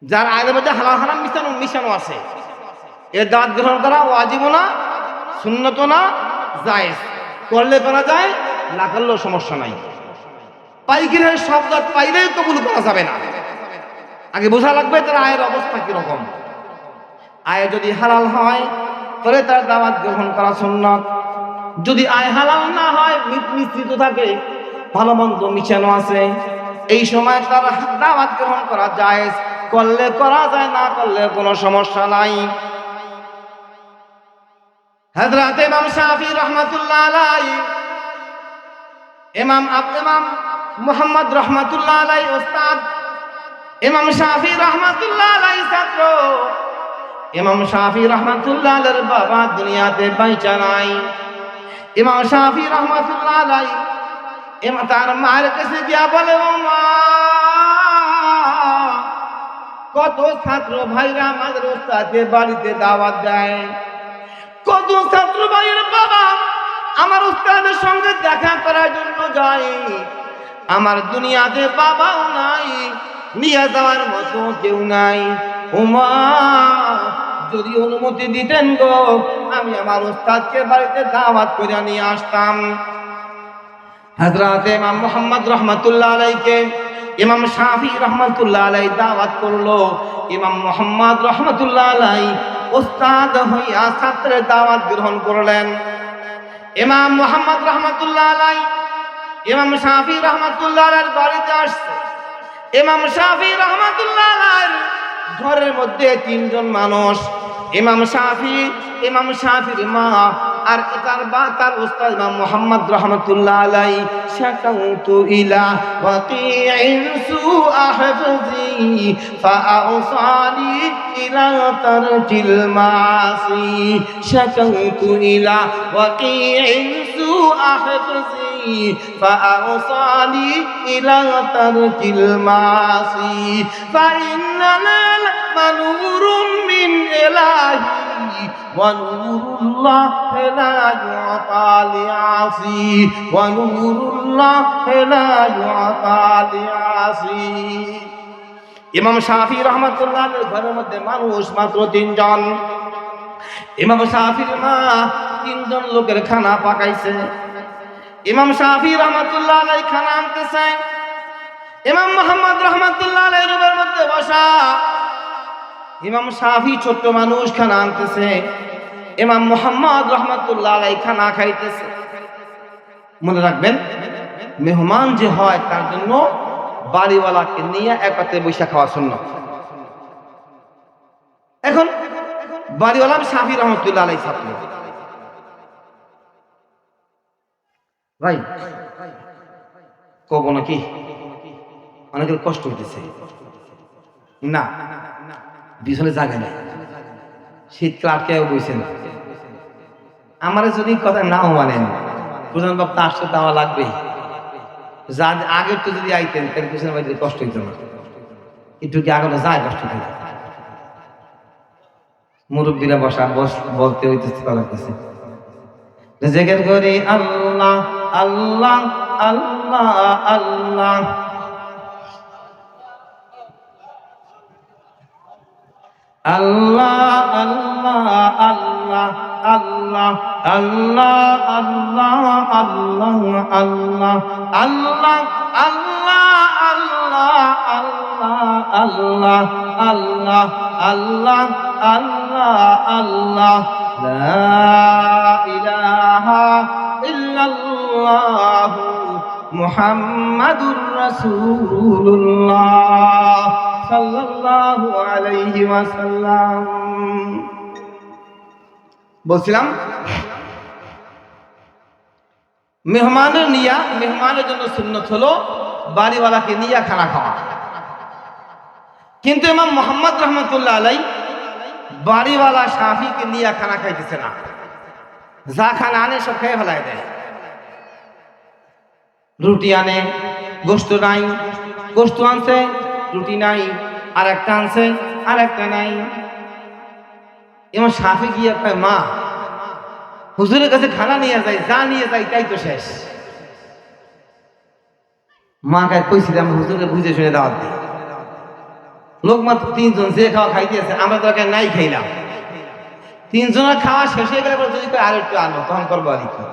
যার আয়ের মধ্যে হালাল হারাম মিশানো আছে, এর দাওয়াত গ্রহণ করা ওয়াজিব না, সুন্নত না, জায়েজ। করলে করা যায়, না করলেও সমস্যা নাই। পাইকারের সব দাওয়াত পাইলেই কবুল করা যাবে না। আগে বোঝা লাগবে তার আয়ের অবস্থা কিরকম। আয় যদি হালাল হয় তাহলে তার দাওয়াত গ্রহণ করা সুন্নাত। যদি আয় হালাল না হয়, মিশ্রিত থাকে, ভালো মন্দ মিশানো আছে, এই সময় তার দাওয়াত গ্রহণ করা জায়েজ। করলে করা যায়, না করলে কোনো সমস্যা নাই। হযরত ইমাম শাফি রাহমাতুল্লাহ আলাইহি, ইমাম মুহাম্মদ রাহমাতুল্লাহ আলাইহি ওস্তাদ, ইমাম শাফি রাহমাতুল্লাহ আলাইহি ছাত্র, ইমাম শাফি রাহমাতুল্লাহ আলাইহির বাবা দুনিয়াতে বাইচা নাই। ইমাম শাফি রাহমাতুল্লাহ আলাইহি তার মায়ের কাছে গিয়া বলে, ও মা, কত ছাত্র ভাইরা আমাদের ওস্তাদের বাড়িতে দাওয়াত দেয়, কত ছাত্র ভাইয়ের বাবা আমার ওস্তাদের সঙ্গে দেখা করার জন্য যায়, আমার দুনিয়াতে বাবাও নাই, নিয়ে যাওয়ার মতো কেউ নাই। ওমা, যদি অনুমতি দিতেন গো, আমি আমার ওস্তাদকে বাড়িতে দাওয়াত করে নিয়ে আসতাম। হযরত ইমাম মুহাম্মদ রাহমাতুল্লাহ আলাইহিকে ইমাম শাফি রাহমাতুল্লাহ আলাইহি দাওয়াত করলো। ইমাম মুহাম্মদ রাহমাতুল্লাহ আলাইহি ওস্তাদ হইয়া ছাত্রের দাওয়াত গ্রহণ করলেন। ইমাম মুহাম্মদ রাহমাতুল্লাহ আলাইহি ইমাম শাফি রাহমাতুল্লাহ আলাইহির বাড়িতে আসছে। ইমাম শাফি রাহমাতুল্লাহ আলাইহির ঘরের মধ্যে তিনজন মানুষ, ইমাম শাফির মা আর তার উস্তাদ ইমাম মুহাম্মদ রাহমাতুল্লাহ আলাইহি। শাকাউতু ইলা ওয়াকিইন সুআ হিফজি ফাআউসানি ইলা তারকিল মাসি। শাকাউতু ইলা ওয়াকিইন সুআ হিফজি ফাআউসানি ইলা তারকিল মাসি। ফাইন্নানা মানুরুম মিন ইলাহি ওয়া নূরুল্লাহ লা ইউতা লিআসি ওয়া নূরুল্লাহ লা ইউতা লিআসি। ইমাম শাফি রাহমাতুল্লাহ আলাইহির ঘরের মধ্যে মানুষ মাত্র তিনজন। ইমাম শাফির মা তিনজন লোকের খানা পাকাইছে। ইমাম শাফি রাহমাতুল্লাহ আলাইহি খানা আনতেছে। ইমাম মুহাম্মদ রাহমাতুল্লাহ আলাইহির রুমের মধ্যে বসা। ইমাম শাফি ছোট্ট মানুষ, খানা আনতেছে। ইমাম মুহাম্মদ রাহমাতুল্লাহ আলাইহি খানা খাইতেছে। মনে রাখবেন, মেহমান যে হয় তার জন্য বাড়িওয়ালাকে নিয়ে একসাথে বসে খাওয়া সুন্নাত। এখন বাড়িওয়ালা শাফি রাহমাতুল্লাহ আলাইহি ছাত্র। ভাই কব নাকি অনেকের কষ্ট হইতেছে না, পিছনে জায়গা নেই, শীতকাল আটকে বইছেন। আমার যদি কথা নাও মানেন, প্রধান বাপ্তা আসতে তো আমার লাগবেই। যা আগের তো যদি আইতেন তাহলে পিছনে বাড়িতে কষ্ট হইত না। একটু কি আগে যায় কষ্ট হইতে, মুরব্বীরা বলতে হইতেছে লাগতেছে জেকের করি আল্লাহ আল্লাহ আল্লাহ আল্লাহ আল্লাহ আল্লাহ আল্লাহ আল্লাহ আল্লাহ আল্লাহ আল্লাহ আল্লাহ আল্লাহ আল্লাহ আল্লাহ আল্লাহ আল্লাহ আল্লাহ আল্লাহ লা ইলাহা ইল্লাল্লাহু মুহাম্মাদুর রাসূলুল্লাহ সাল্লাল্লাহু আলাইহি ওয়াসাল্লাম। বলছিলাম মেহমানের জন্য সুন্নত হলো বাড়িওয়ালাকে নিয়ে খানা খাওয়া। কিন্তু ইমাম মুহাম্মদ রহমতুল্লাহ আলাই বাড়িওয়ালা শাফিকে নিয়ে খানা খাইতেছে না, যা খানা আনে সব খেয়ে ফেলায় দেয়। রুটি আনে, গোশত নাই, গোশত আনছে রুটি নাই, আর একটা আনছে আর একটা নাই। ইমাম শাফি গিয়ে কয়, মা হুজুরের কাছে খানা নিয়ে যাই, যা নিয়ে যাই তাই তো শেষ। মা কায় কইছিলাম হুজুরে বুঝে শুনে দাওয়াত দিই, লোক মাত্র তিনজন, যে খাওয়া খাইতেছে আমরা তো নাই খাইলাম। তিনজনের খাওয়া শেষ হয়ে গেলে যদি আর একটু আনো তখন করবো আর কি।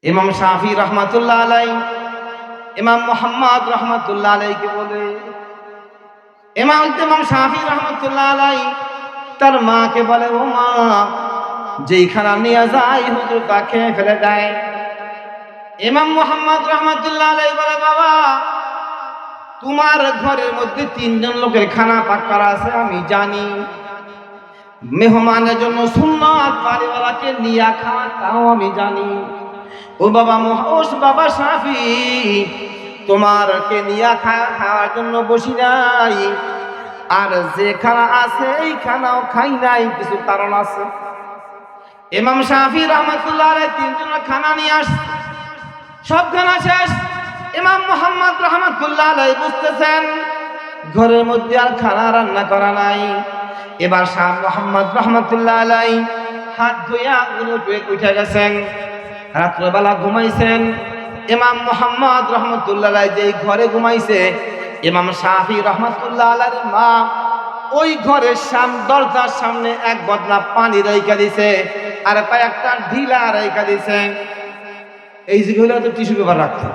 ইমাম শাফি রহমাতুল্লাহ আলাই ইমাম মুহাম্মদ রহমাতুল্লাহ আলাইকে বলে, ইমাম শাফি রহমাতুল্লাহ আলাই তার মাকে বলে, ও মা, যেই খানা নিয়ে যায় হুজুর তা খেয়ে ফেলে দেয়। ইমাম মুহাম্মদ রহমাতুল্লাহ আলাই বলে, বাবা তোমার ঘরের মধ্যে তিনজন লোকের খানা পাক করা আছে আমি জানি, মেহমানের জন্য সুন্নাত বাড়িওয়ালাকে নিয়ে খাওয়া তাও আমি জানি। ও বাবা শাফি, তোমারকে নিয়ে খাওয়ার জন্য বসি নাই, আর যে খানা আছে এই খানাও খাই নাই, কিছু কারণ আছে। ইমাম শাফি রহমাতুল্লাহ আলাইহি তিনজনের খানা নিয়ে আসছে, সব খানা শেষ। ইমাম মুহাম্মদ রহমাতুল্লাহ আলাইহি বুঝতেছেন ঘরের মধ্যে আর খানা রান্না করা নাই। এবার শাহ মুহাম্মদ রহমাতুল্লাহ আলাইহি হাত ধুইয়া উঠে গেছেন, রাত্রেবেলা ঘুমাইছেন। ইমাম মুহাম্মদ রহমাতুল্লাহ আলাইহি যেই ঘরে ঘুমাইছে, ইমাম শাফি রহমাতুল্লাহ আলাইহির মা ওই ঘরের দরজার সামনে এক বদনা পানি রেখে দিছে, আর কয়েকটা ঢিলা রেখে দিছে। এই যেগুলো তো টিস্যু পেপার রাখতো,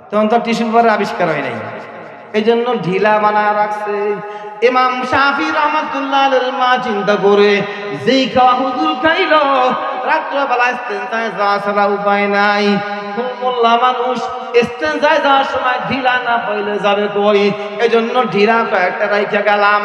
তখন তো টিস্যু পেপারের আবিষ্কার হয় নাই, এই জন্য ঢিলা বানায় রাখছে। ইমাম শাফি রহমাতুল্লাহ আলাইহির মা চিন্তা করে, যেই খাওয়া হুজুর খাইল, রাত্রেবেলা ইস্তেঞ্জায় যাওয়া ছাড়া উপায় নাই, মোল্লা মানুষ ইস্তেঞ্জায় যাওয়ার সময় ঢিলা না পাইলে যাবে কই, এজন্য ঢিলা কয়েকটা রাইখা গেলাম।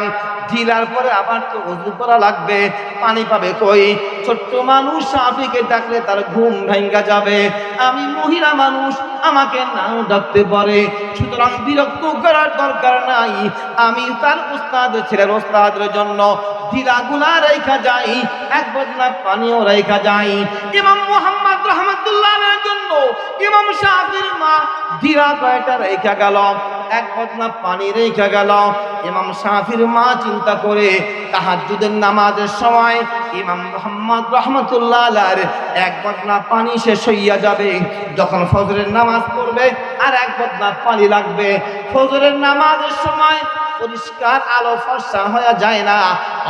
ঢিলার পরে আবার তো ওযু করা লাগবে, পানি পাবে কই? ছোট্ট মানুষ শাফিকে ডাকলে তার ঘুম ভাঙ্গা যাবে, আমি মহিলা মানুষ, আমাকে নাও ডাকতে পারে, সুতরাং বিরক্ত করার দরকার নাই। আমি তার উস্তাদ ছেলের উস্তাদের জন্য ঢিলাগুলা রেখা যাই, এক বদনা পানিও রেখা যাই। ইমাম মুহাম্মদ রহমাতুল্লাহ আলাইহির জন্য ইমাম শাফির মা ঢিলা কয়টা রেখা গেল, এক বদনা পানি রেখা গেল। ইমাম শাফির মা চিন্তা করে, তাহাজ্জুদের নামাজের সময় ইমাম মুহাম্মদ রহমাতুল্লাহ আলাইহির এক বদনা পানি শেষ হইয়া যাবে, যখন ফজরের নামাজ পড়বে আর এক বদনা পানি লাগবে। ফজরের নামাজের সময় পরিষ্কার আলো ফর্সা হয়ে যায় না,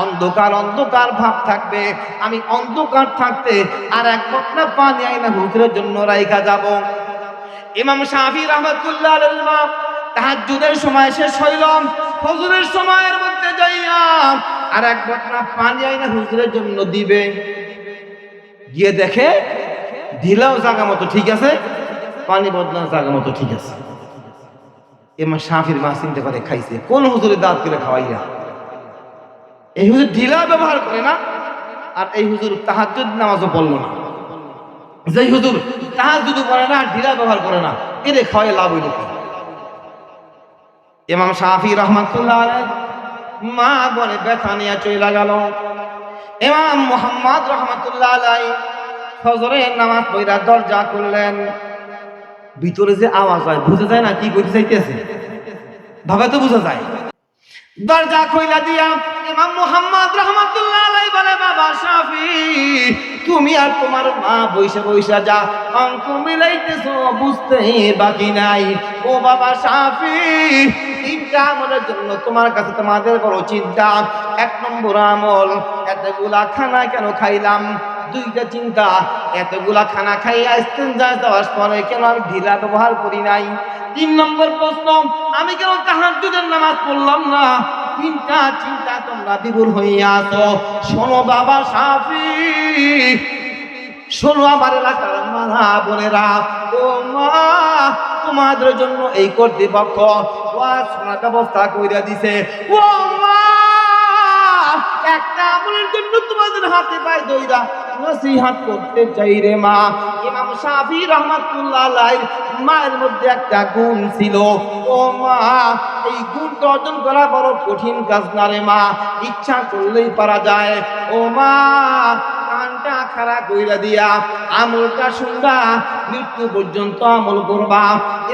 অন্ধকার অন্ধকার ভাব থাকবে। আমি অন্ধকার থাকতে আর এক বদনা পানি আইনা হুজুরের জন্য রাইখা যাব। ইমাম শাফি রহমাতুল্লাহ আলাইহির মা তাহাজ্জুদের সময় শেষ হইল, ফজরের সময়ের মধ্যে যাইয়া আর এক বদনা পানি আইনা হুজুরের জন্য দিবে। গিয়ে দেখে ঢিলাও জায়গা মতো ঠিক আছে, পানি বদলার জায়গা মতো ঠিক আছে। ইমাম শাফির মা চিন্তা করে, খাইছে কোন হুজুরে দাঁত করে খাওয়াইয়া? এই হুজুর ঢিলা ব্যবহার করে না, আর এই হুজুর তাহাজ্জুদ নামাজও পড়লো না। যেই হুজুর তাহাজ্জুদও পড়ে না, ঢিলা ব্যবহার করে না, এরে খাওয়াই লাভ হইল কি? ইমাম শাফি রহমাতুল্লাহ আলাইহি মা বলে ব্যথা নিয়ে চলে গেল। ইমাম মুহাম্মদ রহমাতুল্লাহ আলাইহি ফজরের নামাজ পড়া দরজা খুললেন। ভিতরে যে আওয়াজ হয় বুঝা যায় না কি কইতে চাইতেছে, ভাবে তো বুঝা যায়। দরজা খুইলা দিয়া ইমাম মুহাম্মদ রহমাতুল্লাহ আলাইহি বলে, বাবা শাফি, তুমি আর তোমার মা বইসা বইসা যা অঙ্ক মিলাইতেছো, বুঝতে বাকি নাই। ও বাবা শাফি, তিনটা আমলের জন্য তোমার কাছে তোমাদের বড় চিন্তা। এক নম্বর আমল, এতগুলা খানা কেন খাইলাম? দুইটা চিন্তা, এতগুলা খানা খাইয়া ইস্তেঞ্জায় যাওয়ার পরে কেন আমি ঢিলা ব্যবহার করি নাই? তিন নম্বর প্রশ্ন, আমি কেন তাহাজ্জুদের নামাজ পড়লাম না? তিনটা চিন্তা তোমরা বিভোর হইয়া আছো। শোনো বাবা শাফি, শোনো আমার এলাকার মা বোনেরা, ও মা, তোমাদের জন্য এই কর্তৃপক্ষ ওয়াজ শোনার ব্যবস্থা কইরা দিছে। ও মা, একটা আমলের জন্য তোমাদের হাতে পায়ে দইরা নসিহত করতে চাই রে মা। ইমাম শাফি রাহমাতুল্লাহ আলাইহির মায়ের মধ্যে একটা গুণ ছিল। ও মা, এই গুণটা অর্জন করা বড় কঠিন কাজ না রে মা, ইচ্ছা করলেই পারা যায়। ও মা, কানটা খাড়া কইরা দিয়া আমলটা শুনবা, মৃত্যু পর্যন্ত আমল করবা।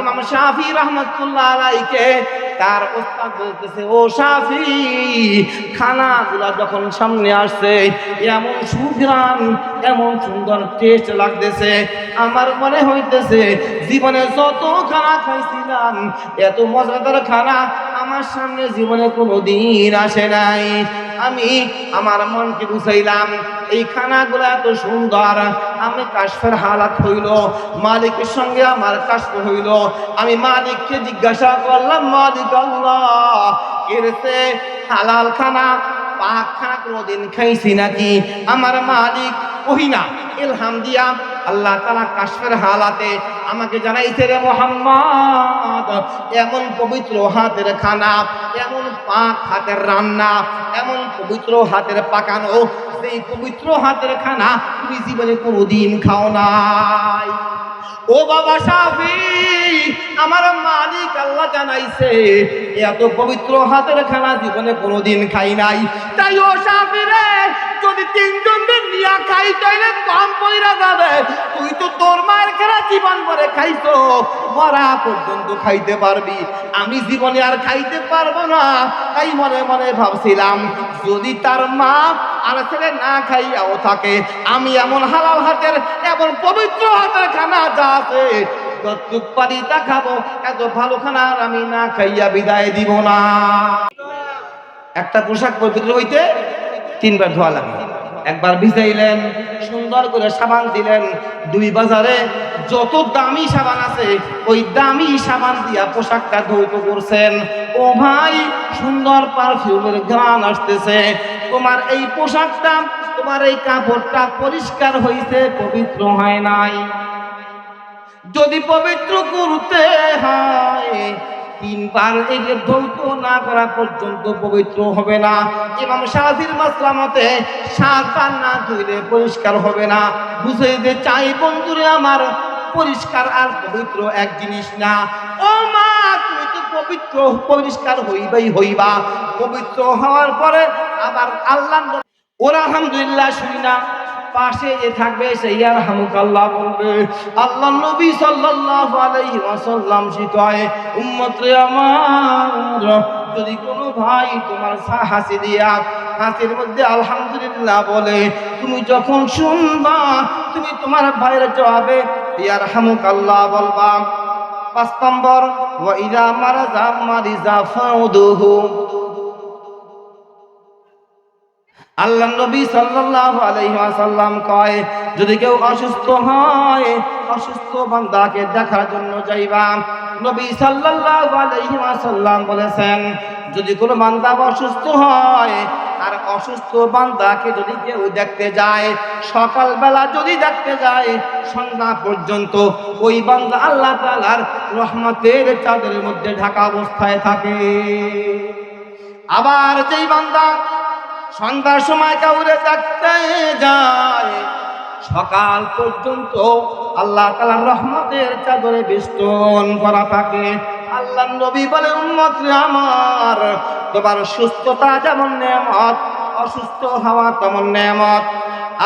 ইমাম শাফি রাহমাতুল্লাহ আলাইহিকে তার ওস্তাদ বলতেছে, ও শাফি, খানাগুলা যখন সামনে আসছে এমন সুঘ্রাণ, এমন সুন্দর টেস্ট লাগতেছে, আমার মনে হইতেছে জীবনে যত খানা খাইছিলাম এত মজাদার খানা আমার সামনে জীবনে কোনোদিন আসে নাই। আমি আমার মনকে বুঝাইলাম এই খানাগুলো এত সুন্দর। আমি কাশফের হালাত হইল, মালিকের সঙ্গে আমার কাশফ হইল। আমি মালিককে জিজ্ঞাসা করলাম, মালিক আল্লাহ, এর সে হালাল খানা, পাক খানা কোনোদিন খাইছি নাকি? আমার মালিক ওহিনা ইলহাম দিয়া আল্লাহ তাআলা কাশফের হালাতে আমাকে জানাইছে, রে মুহাম্মদ, এমন পবিত্র হাতের খানা, এমন পাক হাতের রান্না, এমন পবিত্র হাতের পাকানো, সেই পবিত্র হাতের খানা তুমি জীবনে কোনোদিন খাও নাই। ও বাবা শাফি, আমার মালিক আল্লাহ জানাইছে এত পবিত্র হাতের খানা জীবনে কোনোদিন খাই নাই। তাই ও শাফি রে, যদি তিনজনদের নিয়া খাই তাইলে কম পয়রা যাবে। তুই তো তোর মায়ের খানা জীবন ভরে খাইছো, মরা পর্যন্ত খাইতে পারবি, আমি জীবনে আর খাইতে পারবো না। তাই মনে মনে ভাবছিলাম, যদি তার মা আর ছেলে না খাইয়াও থাকে, আমি এমন হালাল হাতের, এমন পবিত্র হাতের খানা যা আছে যতটুক পারি তা খাবো, এত ভালো খানা আর আমি না খাইয়া বিদায় দিব না। একটা পোশাক পবিত্র হইতে 3 বার ধোয়া লাগে। একবার ভিজাইলেন, সুন্দর করে সাবান দিলেন, 2 বাজারে যত দামি সাবান আছে ওই দামি সাবান দিয়া পোশাকটা ধৌত করছেন। ও ভাই, সুন্দর পারফিউমের ঘ্রাণ আসতেছে। তোমার এই পোশাকটা, তোমার এই কাপড়টা পরিষ্কার হইছে, পবিত্র হয় নাই। যদি পবিত্র করতে হয় 3 বার একে ধৌত না করা পর্যন্ত পবিত্র হবে না। ইমাম শাফির মাসলামতে 7 বার না ধুইলে পরিষ্কার হবে না। বুঝাইতে চাই বন্ধুরে আমার, পরিষ্কার আর পবিত্র এক জিনিস না। ও মা, তুমি তো পবিত্র, পরিষ্কার হইবা। পবিত্র হওয়ার পরে আবার আল্লাহ ওরা আলহামদুলিল্লাহ শুনি না, পাশে যে থাকবে সেই আরহামুকাল্লাহ বলবে। আল্লাহ নবী সাল্লাল্লাহু আলাইহি ওয়াসাল্লাম শিখায়, উম্মত রে আমার, যদি কোনো ভাই তোমার হাসি দিয়া হাসির মধ্যে আলহামদুলিল্লাহ বলে, তুমি যখন শুনবা তুমি তোমার ভাইয়ের জবাবে ইয়ারহামুকাল্লাহ বলবা। 5 নম্বর, ওয়া ইযা মারিজা ফাউদুহু। আল্লাহ নবী সাল্লাল্লাহু আলাইহি ওয়াসাল্লাম কয়, যদি কেউ অসুস্থ হয়, অসুস্থ বান্দাকে দেখার জন্য যাইবা। নবী সাল্লাল্লাহু আলাইহি ওয়াসাল্লাম বলেছেন, যদি কোনো বান্দা অসুস্থ হয় আর অসুস্থ বান্দাকে যদি কেউ দেখতে যায়, সকালবেলা যদি দেখতে যায়, সন্ধ্যা পর্যন্ত ওই বান্দা আল্লাহ তাআলার রহমতের চাদরের মধ্যে ঢাকা অবস্থায় থাকে। আবার যেই বান্দা সন্ধ্যার সময় কাউরে দেখতে যায়, সকাল পর্যন্ত আল্লাহ তাআলার রহমতের চাদরে বেষ্টন করা থাকে। আল্লাহ নবী বলে, উম্মত রে আমার, তোমার সুস্থতা যেমন নেয়ামত, অসুস্থ হওয়া তেমন নেয়ামত।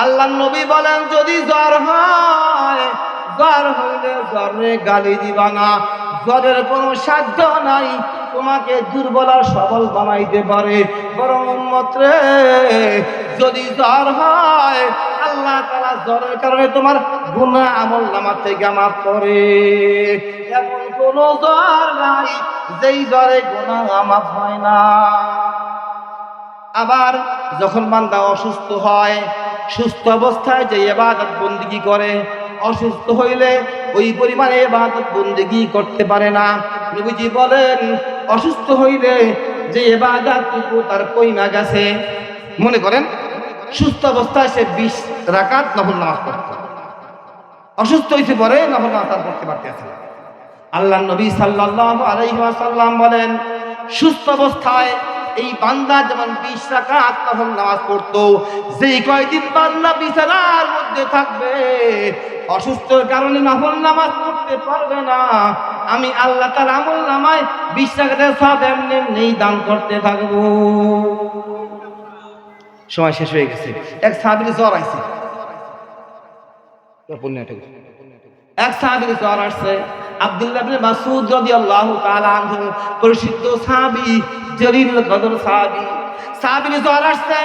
আল্লাহ নবী বলেন, যদি জ্বর হয়, জ্বর হইলে জ্বরে গালি দিবা না। জ্বরের কোনো সাধ্য নাই তোমাকে দুর্বল আর সবল বানাইতে পারে। বরং উম্মত রে, যদি জ্বর হয়, আল্লাহ তাআলা জ্বরের কারণে তোমার গুনাহ আমলনামা থেকে মাফ করে। এমন কোন জ্বর নাই যেই জ্বরে গুনাহ মাফ হয় না। আবার যখন বান্দা অসুস্থ হয়, সুস্থ অবস্থায় যে ইবাদত বন্দেগী করে, অসুস্থ হইলে ওই পরিমাণে ইবাদত বন্দেগী করতে পারে না। নবীজি বলেন, অসুস্থ হইলে যে ইবাদতটুকু তার কইমা গেছে। মনে করেন সুস্থ অবস্থায় সে 20 রাকাত নফল নামাজ পড়ত, অসুস্থ হয়েছে পরে নফল নামাজ তার পড়তে পারতেছে না। আল্লাহ নবী সাল্লাল্লাহু আলাইহি ওয়াসাল্লাম বলেন, সুস্থ অবস্থায় এই বান্দা যেমন 20 রাকাত নফল নামাজ পড়তো, যেই কয়দিন বান্দা বিছানার মধ্যে থাকবে, অসুস্থর কারণে নফল নামাজ পড়তে পারবে না, আমি আল্লাহ তাআলা আমল নামায় 20 রাকাতের সওয়াব এমনি এমনি দান করতে থাকবো। সময় শেষ হয়ে গেছে। এক সাহাবীর জ্বর আইছে, এক সাহাবীর জ্বর আসছে। আব্দুল্লাহ ইবনে মাসউদ রাদিয়াল্লাহু তাআলা আনহু, প্রসিদ্ধ সাহাবী, জলিল কদর সাহাবী, সাহাবীর জ্বর আসছে।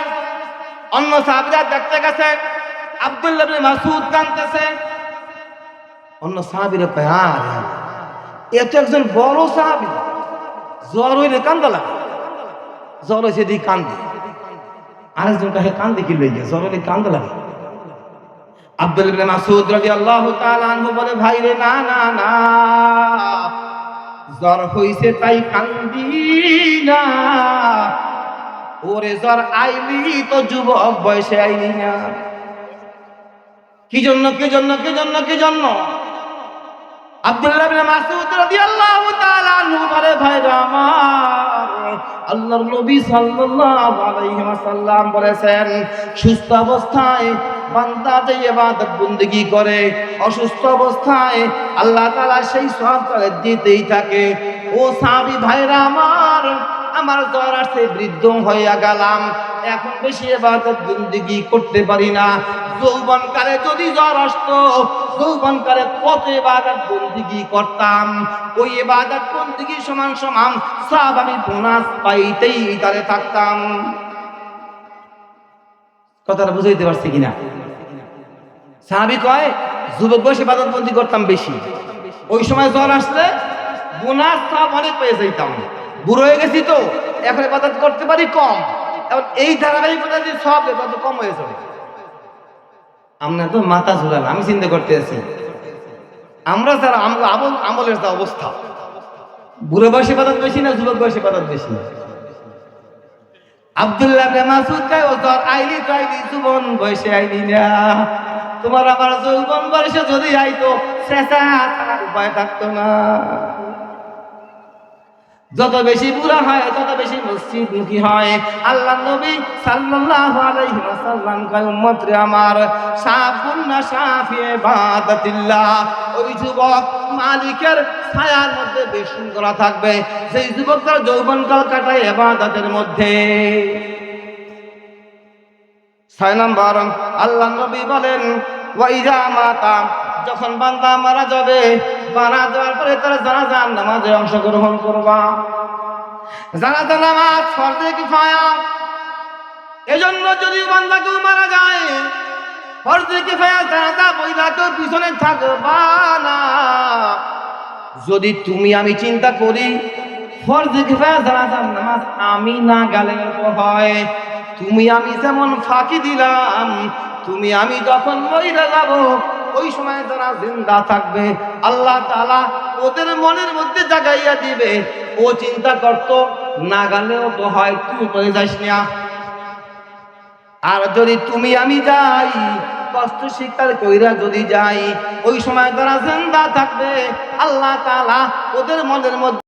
অন্য সাহাবীরা দেখতে গেছে, আব্দুল্লাহ ইবনে মাসউদ কাঁদতেছে। অন্য সাহাবীরা কয়, আরে এত একজন বড় সাহাবী, জ্বর হইলে কান্দা লাগে, জ্বর হয়েছে দিয়ে কান্দে। আরেকজন কাছে কান্দে কি লইয়া, জ্বর হইলে কান্দা লাগে। আব্দুল্লাহ ইবনে মাসউদ রাদিয়াল্লাহু তাআলা আনহু বলে, ভাই রে, না না না, জ্বর হইছে তাই কান্দি না, ওরে জ্বর আইলি তো যুবক বয়সে আইলি না। কি জন্য কি জন্য কি জন্য কি জন্য? আব্দুল্লাহ ইবনে মাসউদ রাদিয়াল্লাহু তাআলা আনহু বলে, ভাইরা আমার, আল্লাহর নবী সাল্লাল্লাহু আলাইহি ওয়াসাল্লাম বলেছেন, সুস্থ অবস্থায় বান্দা যে ইবাদত বندگی করে, অসুস্থ অবস্থায় আল্লাহ তাআলা সেই সওয়াব তাকে দিতেই থাকে। ও সাহাবী ভাইরা আমার, আমার জ্বর আসছে, বৃদ্ধ হইয়া গেলাম, এখন বেশি ইবাদত বندگی করতে পারি না। যৌবনকালে যদি জ্বর আসতো, যৌবনকালে কত ইবাদত বندگی করতাম, ওই ইবাদত বندگی সমান সমান সওয়াব আমি বোনাস পাইতেই তারে থাকতাম। কথাটা বুঝাইতে পারছি কিনা? সাহাবী কয়, যুবক বয়সে ইবাদত বندگی করতাম বেশি, ওই সময় জ্বর আসলে বোনাস সওয়াব অনেক পেয়ে যাইতাম। বুড়ো হয়ে গেছি তো, এখন ইবাদত করতে পারি কম, এখন এই ধারাবাহিকতা যদি সওয়াব দেয় তত কম হয়ে যাবে। আমরা তো মাথা ঝুলান, আমি চিন্তা করতে আছি, আমরা যারা আমলের যা অবস্থা, বুড়ো বয়সে ইবাদত বেশি না যুবক বয়সে ইবাদত বেশি? আব্দুল্লাহ ইবনে মাসউদ কয়, ও জ্বর আইলি তো আইলি, যুবন বয়সে আইলি না। তোমার আবার যৌবন বয়সে যদি আইতো, চেঁচা থাকার উপায় থাকতো না। যত বেশি বুড়া হয় তত বেশি মসজিদমুখী হয়। আল্লাহ নবী সাল্লাল্লাহু আলাইহি ওয়াসাল্লাম কয়, উম্মত রে আমার, শাবুন নাশা ফি ইবাদাতিল্লাহ, ওই যুবক মালিকের ছায়ার মধ্যে বেশুন করা থাকবে, সেই যুবকটা যৌবনকাল কাটায় ইবাদতের মধ্যে। 6 নম্বর, আল্লাহ নবী বলেন, ওয়া ইযা মাতা, যখন বান্দা মারা যাবে, মারা যাওয়ার পরে তারা জানাজার নামাজে অংশগ্রহণ করবা। জানাজা নামাজ ফরজে কিফায়া, এজন্য যদি বান্দা কেউ মারা যায়, ফরজে কিফায়া জানাজা পড়া কেউ পিছনে থাকবা না। যদি তুমি আমি চিন্তা করি, ফরজে কিফায়া জানাজার নামাজ আমি না গেলে হয়, তুমি আমি যেমন ফাঁকি দিলাম, তুমি আমি যখন মইরা যাব, ওই সময় যারা জিন্দা থাকবে আল্লাহ তাআলা ওদের মনের মধ্যে জাগাইয়া দিবে, ও চিন্তা করতো না গেলেও তো হয়, তুই তো যাস না। আর যদি তুমি আমি যাই, কষ্ট স্বীকার কইরা যদি যাই, ওই সময় যারা জিন্দা থাকবে আল্লাহ তাআলা ওদের মনের মধ্যে